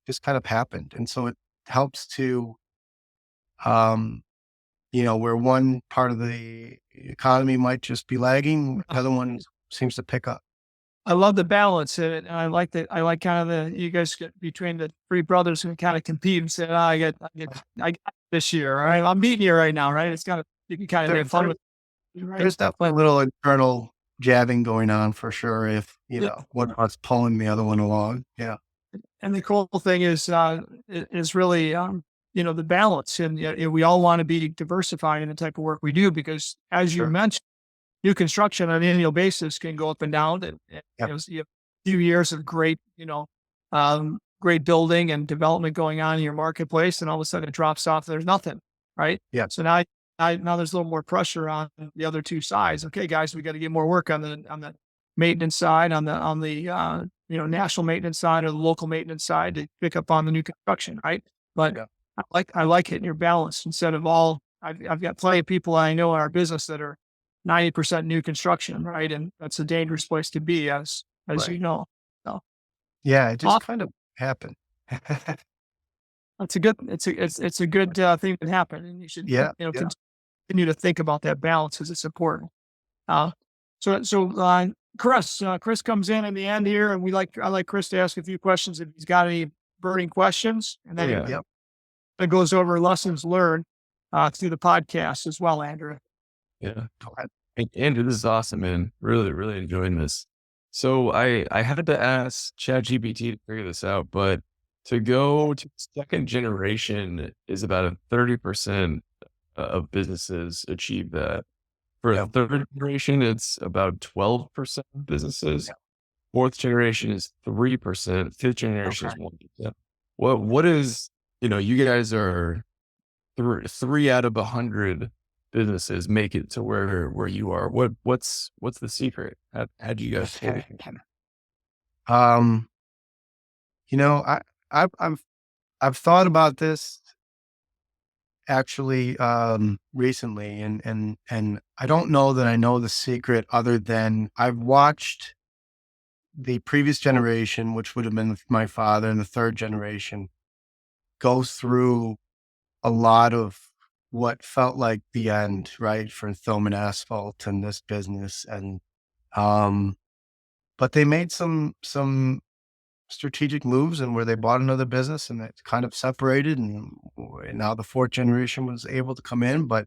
just kind of happened. And so helps to, um, where one part of the economy might just be lagging, the other one seems to pick up. I love the balance in it, and I like kind of you guys get between the three brothers who kind of compete and say, I got this year, all right? I'm beating you right now, right? It's kind of you can kind of There, have fun there with it, right? there's definitely a little internal jabbing going on for sure. If Yeah. one part's pulling the other one along. Yeah, And the cool thing is really, the balance, and we all want to be diversified in the type of work we do because, as you sure. mentioned, new construction on an annual basis can go up and down. And Yep. you have a few years of great, great building and development going on in your marketplace, and all of a sudden it drops off. There's nothing, right? Yeah. So now there's a little more pressure on the other two sides. Okay, guys, we got to get more work on the maintenance side, on the national maintenance side or the local maintenance side to pick up on the new construction, right? But Yeah. I like hitting your balance instead of all. I've got plenty of people I know in our business that are 90% new construction, right? And that's a dangerous place to be, as Right. you know. So, Yeah. It just off, kind of happened. that's a good, it's a good thing that happened, and you should, Yeah. Yeah. continue to think about that balance because it's important. Uh, so Chris comes in the end here, and I like Chris to ask a few questions if he's got any burning questions, and then Yeah. Yep. it goes over lessons learned through the podcast as well, Andrew. Yeah. Go ahead. Hey, Andrew, this is awesome, man. Really, really enjoying this. So I had to ask ChatGPT to figure this out, but to go to second generation is about a 30% of businesses achieve that. For Yeah. third generation, it's about 12% of businesses. Yeah. Fourth generation is 3%. Fifth generation is Okay. 1%. What is, you guys are three out of 100 businesses make it to where you are. What's the secret? How do you guys get it? Um, I, I've thought about this actually recently, and I don't know that I know the secret other than I've watched the previous generation, which would have been my father, and the third generation go through a lot of what felt like the end, right, for Thomann Asphalt and this business, and um, but they made some strategic moves and where they bought another business and it kind of separated, and now the fourth generation was able to come in, but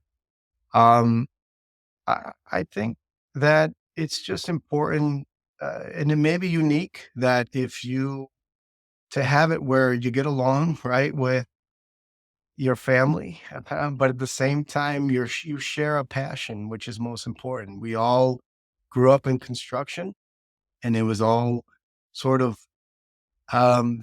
um, I think that it's just important, and it may be unique that if you to have it where you get along right with your family, but at the same time, you share a passion, which is most important. We all grew up in construction, and it was all sort of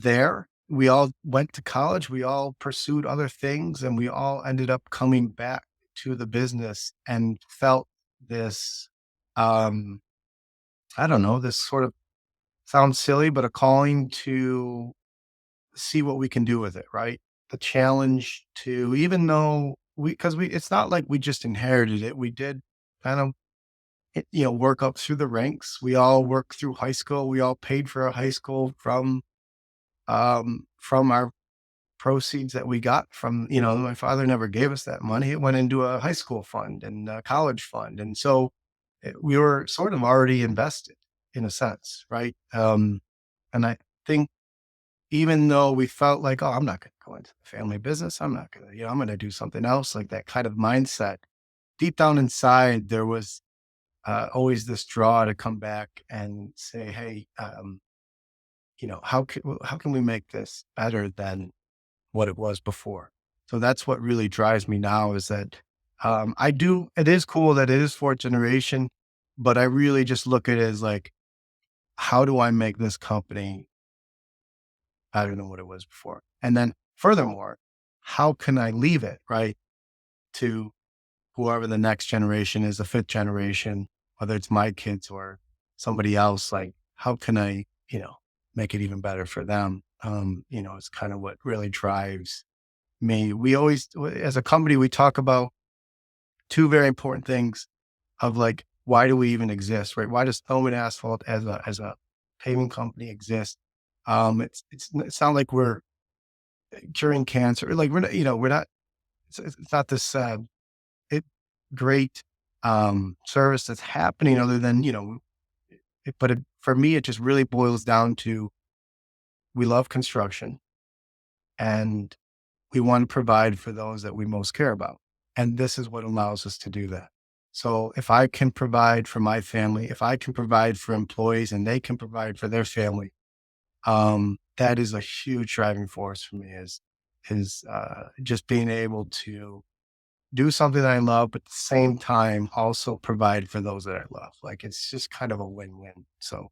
there. We all went to college. We all pursued other things, and we all ended up coming back to the business and felt this. Um, I don't know. This sort of sounds silly, but a calling to see what we can do with it, right? The challenge to, even though it's not like we just inherited it. We did kind of, work up through the ranks. We all worked through high school. We all paid for a high school from our proceeds that we got from, my father never gave us that money. It went into a high school fund and a college fund. And so we were sort of already invested in a sense, right? And I think even though we felt like, oh, I'm not going to go into the family business, I'm not going to, I'm going to do something else, like that kind of mindset. Deep down inside, there was always this draw to come back and say, hey, how can we make this better than what it was before? So that's what really drives me now is that it is cool that it is fourth generation, but I really just look at it as like, how do I make this company better than what it was before? And then furthermore, how can I leave it right to whoever the next generation is, the fifth generation, whether it's my kids or somebody else, like how can I, make it even better for them? It's kind of what really drives me. We always, as a company, we talk about two very important things of like, why do we even exist, right? Why does Thomann Asphalt as a paving company exist? It sounds like we're curing cancer. Like we're not, we're not. It's not this it great service that's happening other than for me it just really boils down to we love construction and we want to provide for those that we most care about, and this is what allows us to do that. So if I can provide for my family, if I can provide for employees and they can provide for their family, that is a huge driving force for me is just being able to do something that I love, but at the same time also provide for those that I love. Like it's just kind of a win-win. So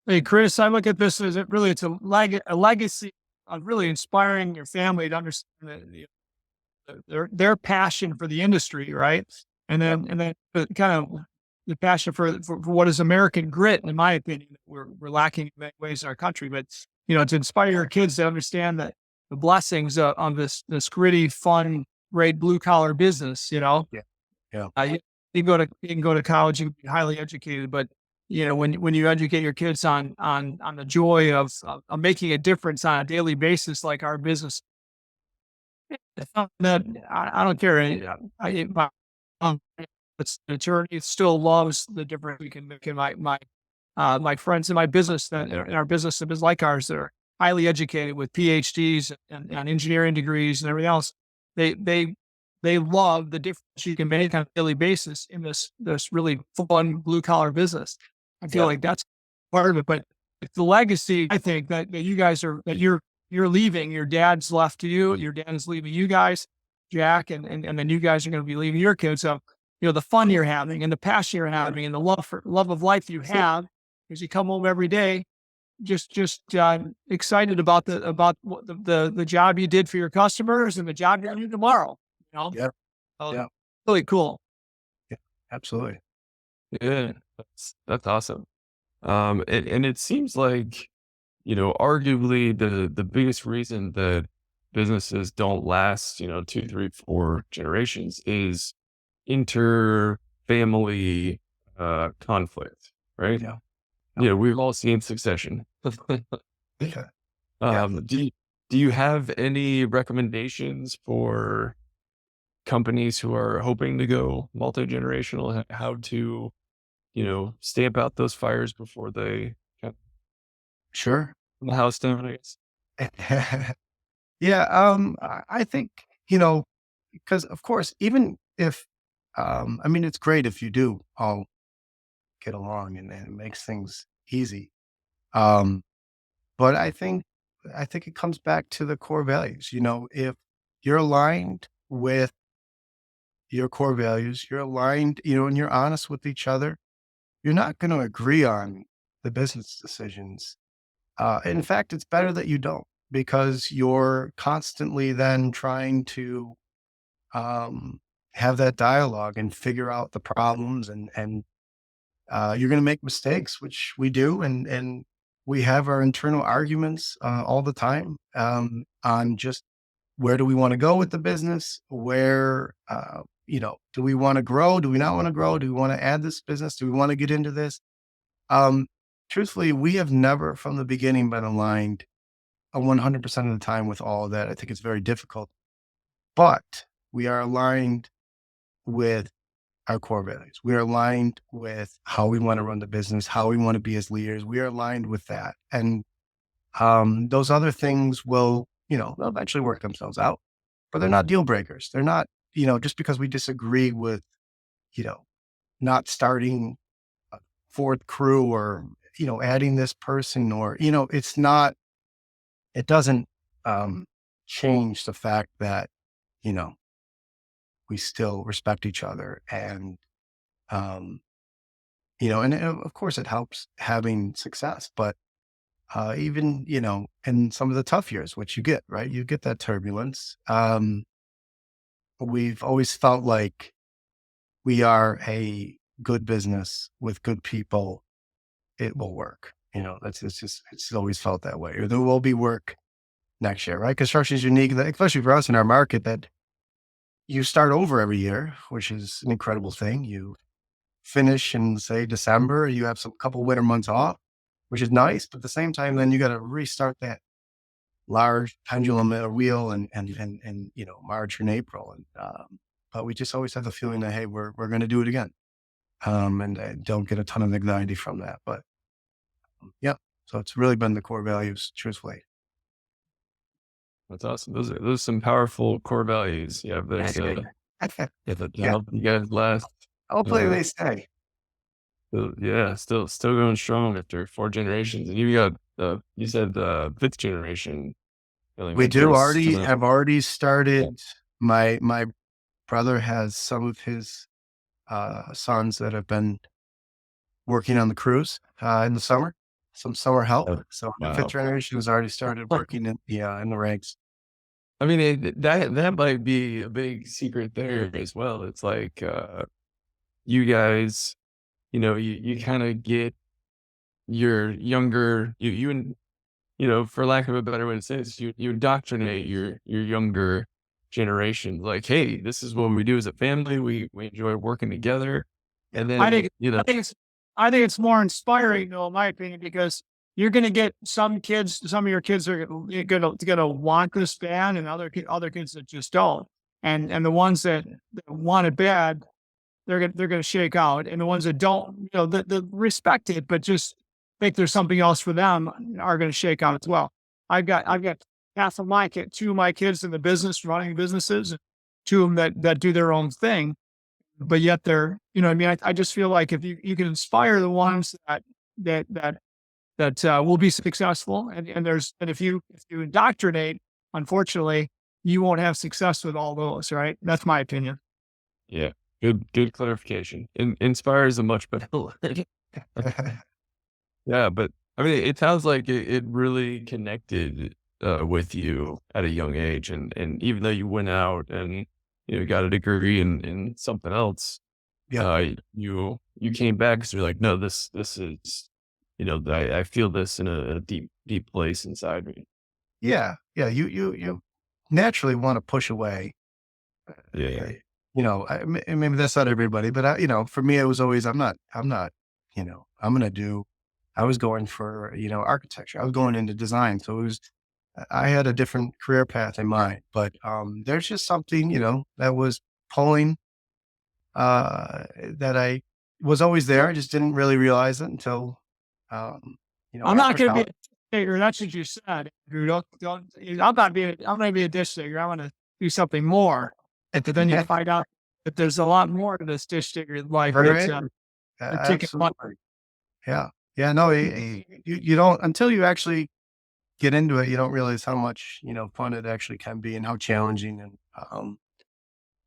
Hey, Chris, I look at this as it's a legacy of really inspiring your family to understand their passion for the industry, right? And then kind of the passion for what is American grit, in my opinion, that we're lacking in many ways in our country. But to inspire your kids to understand that the blessings of this gritty, fun, great blue collar business. yeah, You can go to college, you can be highly educated, but when you educate your kids on the joy of making a difference on a daily basis, like our business, it's not that I don't care. My it's the attorney still loves the difference we can make in my friends in my business that in our business that is like ours that are highly educated with PhDs and engineering degrees and everything else. They they they love the difference you can make on a daily basis in this really fun blue collar business. I feel yeah, like that's part of it, but it's the legacy. I think that you guys that you're leaving. Your dad's left to you. Your dad is leaving you guys, Jack, and then you guys are going to be leaving your kids. So the fun you're having and the passion you're having and the love of life you have as you come home every day, just excited about the job you did for your customers and the job you're going to do tomorrow. yeah, So, yeah, really cool. yeah, absolutely. Yeah, that's awesome. And it seems like, arguably the biggest reason that businesses don't last, 2, 3, 4 generations is inter-family conflict, right? Yeah, Yeah, we've all seen Succession. yeah, yeah. Do you have any recommendations for companies who are hoping to go multi-generational, how to, stamp out those fires before they kind of Sure. burn the house down, I guess? Yeah, I think, because of course, even if, I mean, it's great if you do all get along and it makes things easy. Um, but I think it comes back to the core values. If you're aligned with your core values, you're aligned, and you're honest with each other, you're not going to agree on the business decisions. In fact, it's better that you don't because you're constantly then trying to um, have that dialogue and figure out the problems and you're going to make mistakes, which we do. And we have our internal arguments all the time on just where do we want to go with the business? Where, do we want to grow? Do we not want to grow? Do we want to add this business? Do we want to get into this? Um, Truthfully, we have never from the beginning been aligned 100% of the time with all of that. I think it's very difficult, but we are aligned with our core values. We are aligned with how we want to run the business, how we want to be as leaders. We are aligned with that. And those other things will, they'll eventually work themselves out, but they're not deal breakers. They're not, just because we disagree with, you know, not starting a fourth crew or, adding this person or, it doesn't change the fact that, you know, we still respect each other and, um, and of course it helps having success, but even, in some of the tough years, which you get, right? You get that turbulence. We've always felt like we are a good business with good people. It will work. It's always felt that way. Or there will be work next year, right? Construction is unique, especially for us in our market, that you start over every year, which is an incredible thing. You finish in, say, December, you have some couple winter months off, which is nice. But at the same time, then you got to restart that large pendulum at a wheel and March and April. But we just always have the feeling that, hey, we're going to do it again. And I don't get a ton of anxiety from that, but yeah. So it's really been the core values, truthfully. That's awesome. Those are some powerful core values. Yeah, there's that Yeah. help you guys last. Hopefully they stay. So, yeah, still going strong after 4 generations. And you got you said the 5th generation. We do have already started. My brother has some of his sons that have been working on the cruise in the summer, some summer help. Oh, So the wow. 5th generation has already started working in the ranks. I mean, that might be a big secret there as well. It's like you guys, you kind of get your younger, for lack of a better way to say this, you indoctrinate your younger generation. Like, hey, this is what we do as a family. We enjoy working together. And then, I think it's more inspiring, though, in my opinion, because you're going to get some of your kids are going to want this band, and other kids that just don't. And the ones that want it bad, they're going to shake out, and the ones that don't, that respect it, but just think there's something else for them, are going to shake out as well. I've got half of two of my kids in the business, running businesses, and 2 of them that do their own thing, but yet they're, what I mean? I just feel like if you can inspire the ones that will be successful, and if you indoctrinate, unfortunately, you won't have success with all those, right? That's my opinion. Yeah, good clarification. Inspires a much better. Yeah, but I mean, it sounds like it really connected with you at a young age, and even though you went out and got a degree in something else, Yeah. you came back because you're like, no, this is, I feel this in a deep place inside me. Yeah. Yeah. You naturally want to push away. Yeah, Maybe that's not everybody, but for me, it was always, I'm not, I'm going to do, I was going for, architecture. I was going into design. So I had a different career path in mind, but there's just something, that was pulling, that I was always there. I just didn't really realize it until, I'm not after going to be college. a digger. That's what you said, Andrew. I'm going to be a ditch digger. I want to do something more. But then you find out that there's a lot more to this ditch digger life. Right. They're taking money. Absolutely. Yeah. Yeah. No, you don't, until you actually get into it, you don't realize how much, fun it actually can be and how challenging. And,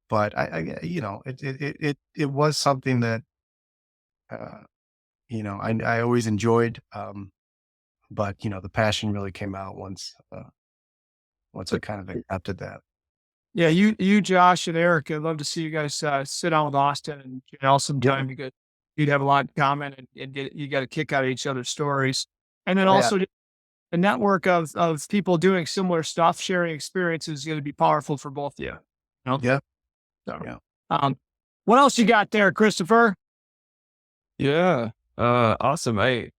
but it was something that, uh, I always enjoyed. But the passion really came out once I kind of accepted that. Yeah, you, Josh, and Eric, I'd love to see you guys sit down with Austin and Janelle sometime, because you'd have a lot in common, and you got a kick out of each other's stories. And then also a network of people doing similar stuff, sharing experiences, is going to be powerful for both of you. Yeah. So, Yeah. what else you got there, Christopher? yeah. Awesome. I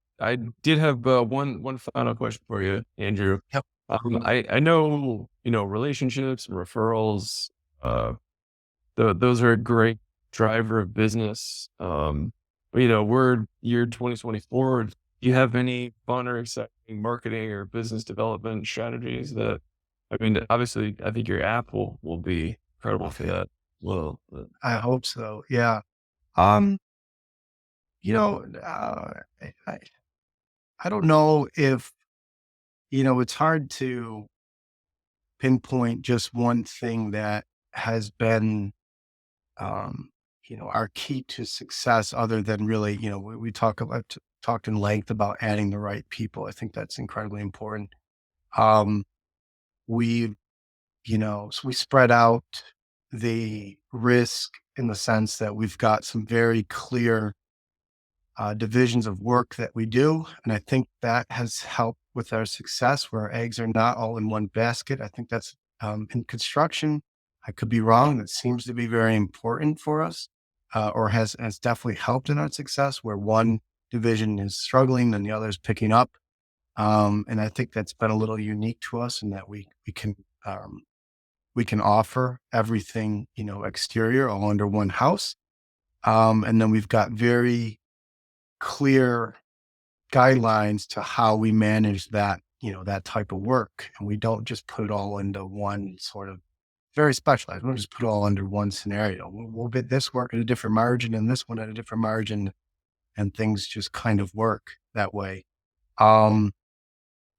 did have one final question for you, Andrew. Yep. I know, relationships and referrals, those are a great driver of business. But, we're year 2024. Do you have any fun or exciting marketing or business development strategies that, I mean, obviously, I think your app will be incredible for that. Well, I hope so. Yeah. Um, I don't know if, it's hard to pinpoint just one thing that has been, our key to success, other than really, we talked in length about adding the right people. I think that's incredibly important. Um, we, so we spread out the risk in the sense that we've got some very clear divisions of work that we do. And I think that has helped with our success, where our eggs are not all in one basket. I think that's in construction. I could be wrong. That seems to be very important for us, or has definitely helped in our success, where one division is struggling and the other is picking up. And I think that's been a little unique to us in that we can offer everything, exterior all under one house. And then we've got very clear guidelines to how we manage that, that type of work. And we don't just put it all into one sort of very specialized. We don't just put it all under one scenario. We'll bid this work at a different margin and this one at a different margin, and things just kind of work that way. Um,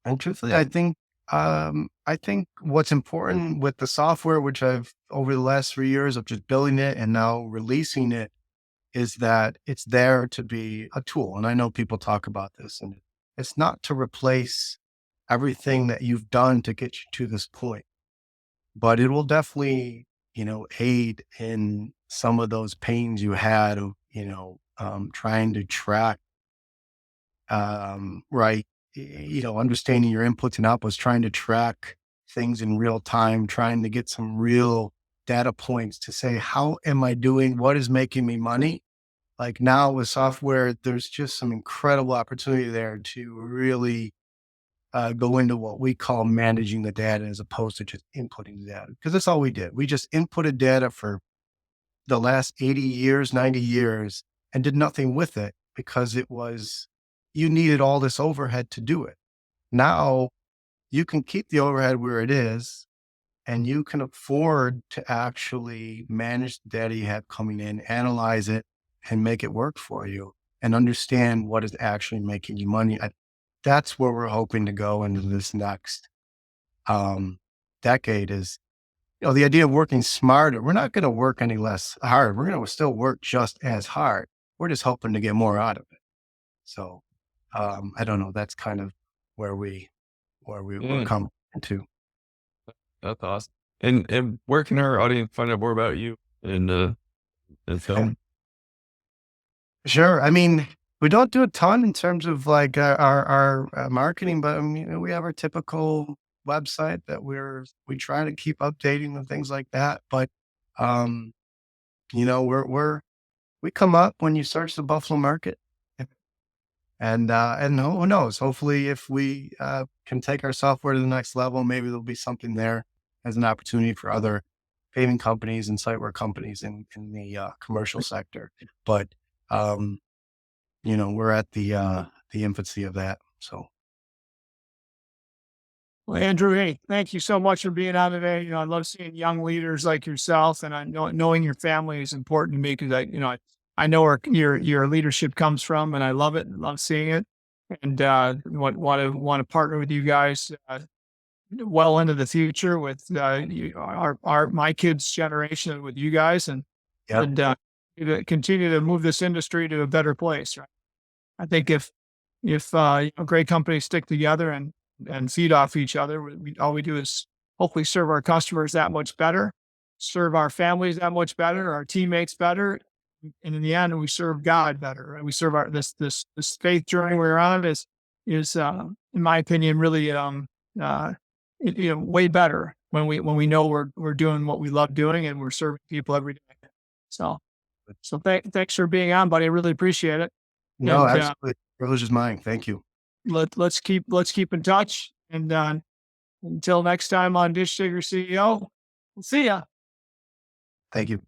and truthfully, I think what's important with the software, which I've over the last 3 years of just building it and now releasing it, is that it's there to be a tool. And I know people talk about this, and it's not to replace everything that you've done to get you to this point, but it will definitely, aid in some of those pains you had of, trying to track, right. Understanding your inputs and outputs, trying to track things in real time, trying to get some real data points to say, how am I doing? What is making me money? Like now with software, there's just some incredible opportunity there to really go into what we call managing the data as opposed to just inputting the data. Because that's all we did. We just inputted data for the last 80 years, 90 years, and did nothing with it because you needed all this overhead to do it. Now you can keep the overhead where it is, and you can afford to actually manage the data you have coming in, analyze it, and make it work for you and understand what is actually making you money. That's where we're hoping to go into this next decade is, the idea of working smarter. We're not going to work any less hard. We're going to still work just as hard. We're just hoping to get more out of it. So I don't know. That's kind of where we're coming to. That's awesome. And where can our audience find out more about you and film? Sure. I mean, we don't do a ton in terms of like our marketing, but I mean, we have our typical website that we try to keep updating and things like that. But we come up when you search the Buffalo market, and who knows? Hopefully, if we can take our software to the next level, maybe there'll be something there as an opportunity for other paving companies and site work companies in the commercial sector. But we're at the infancy of that. So, Well, Andrew, hey, thank you so much for being on today. I love seeing young leaders like yourself, and I know knowing your family is important to me because I know where your leadership comes from, and I love it. Love seeing it, and want to partner with you guys well into the future with my kids' generation with you guys, and yeah, and continue to move this industry to a better place. Right? I think if great companies stick together and feed off each other, all we do is hopefully serve our customers that much better, serve our families that much better, our teammates better, and in the end, we serve God better. Right? We serve this faith journey we're on is in my opinion really way better when we know we're doing what we love doing and we're serving people every day. So thanks for being on, buddy. I really appreciate it. no, And absolutely. Privilege is mine. Thank you. let's keep in touch. And until next time on Dish Digger CEO, we'll see ya. Thank you.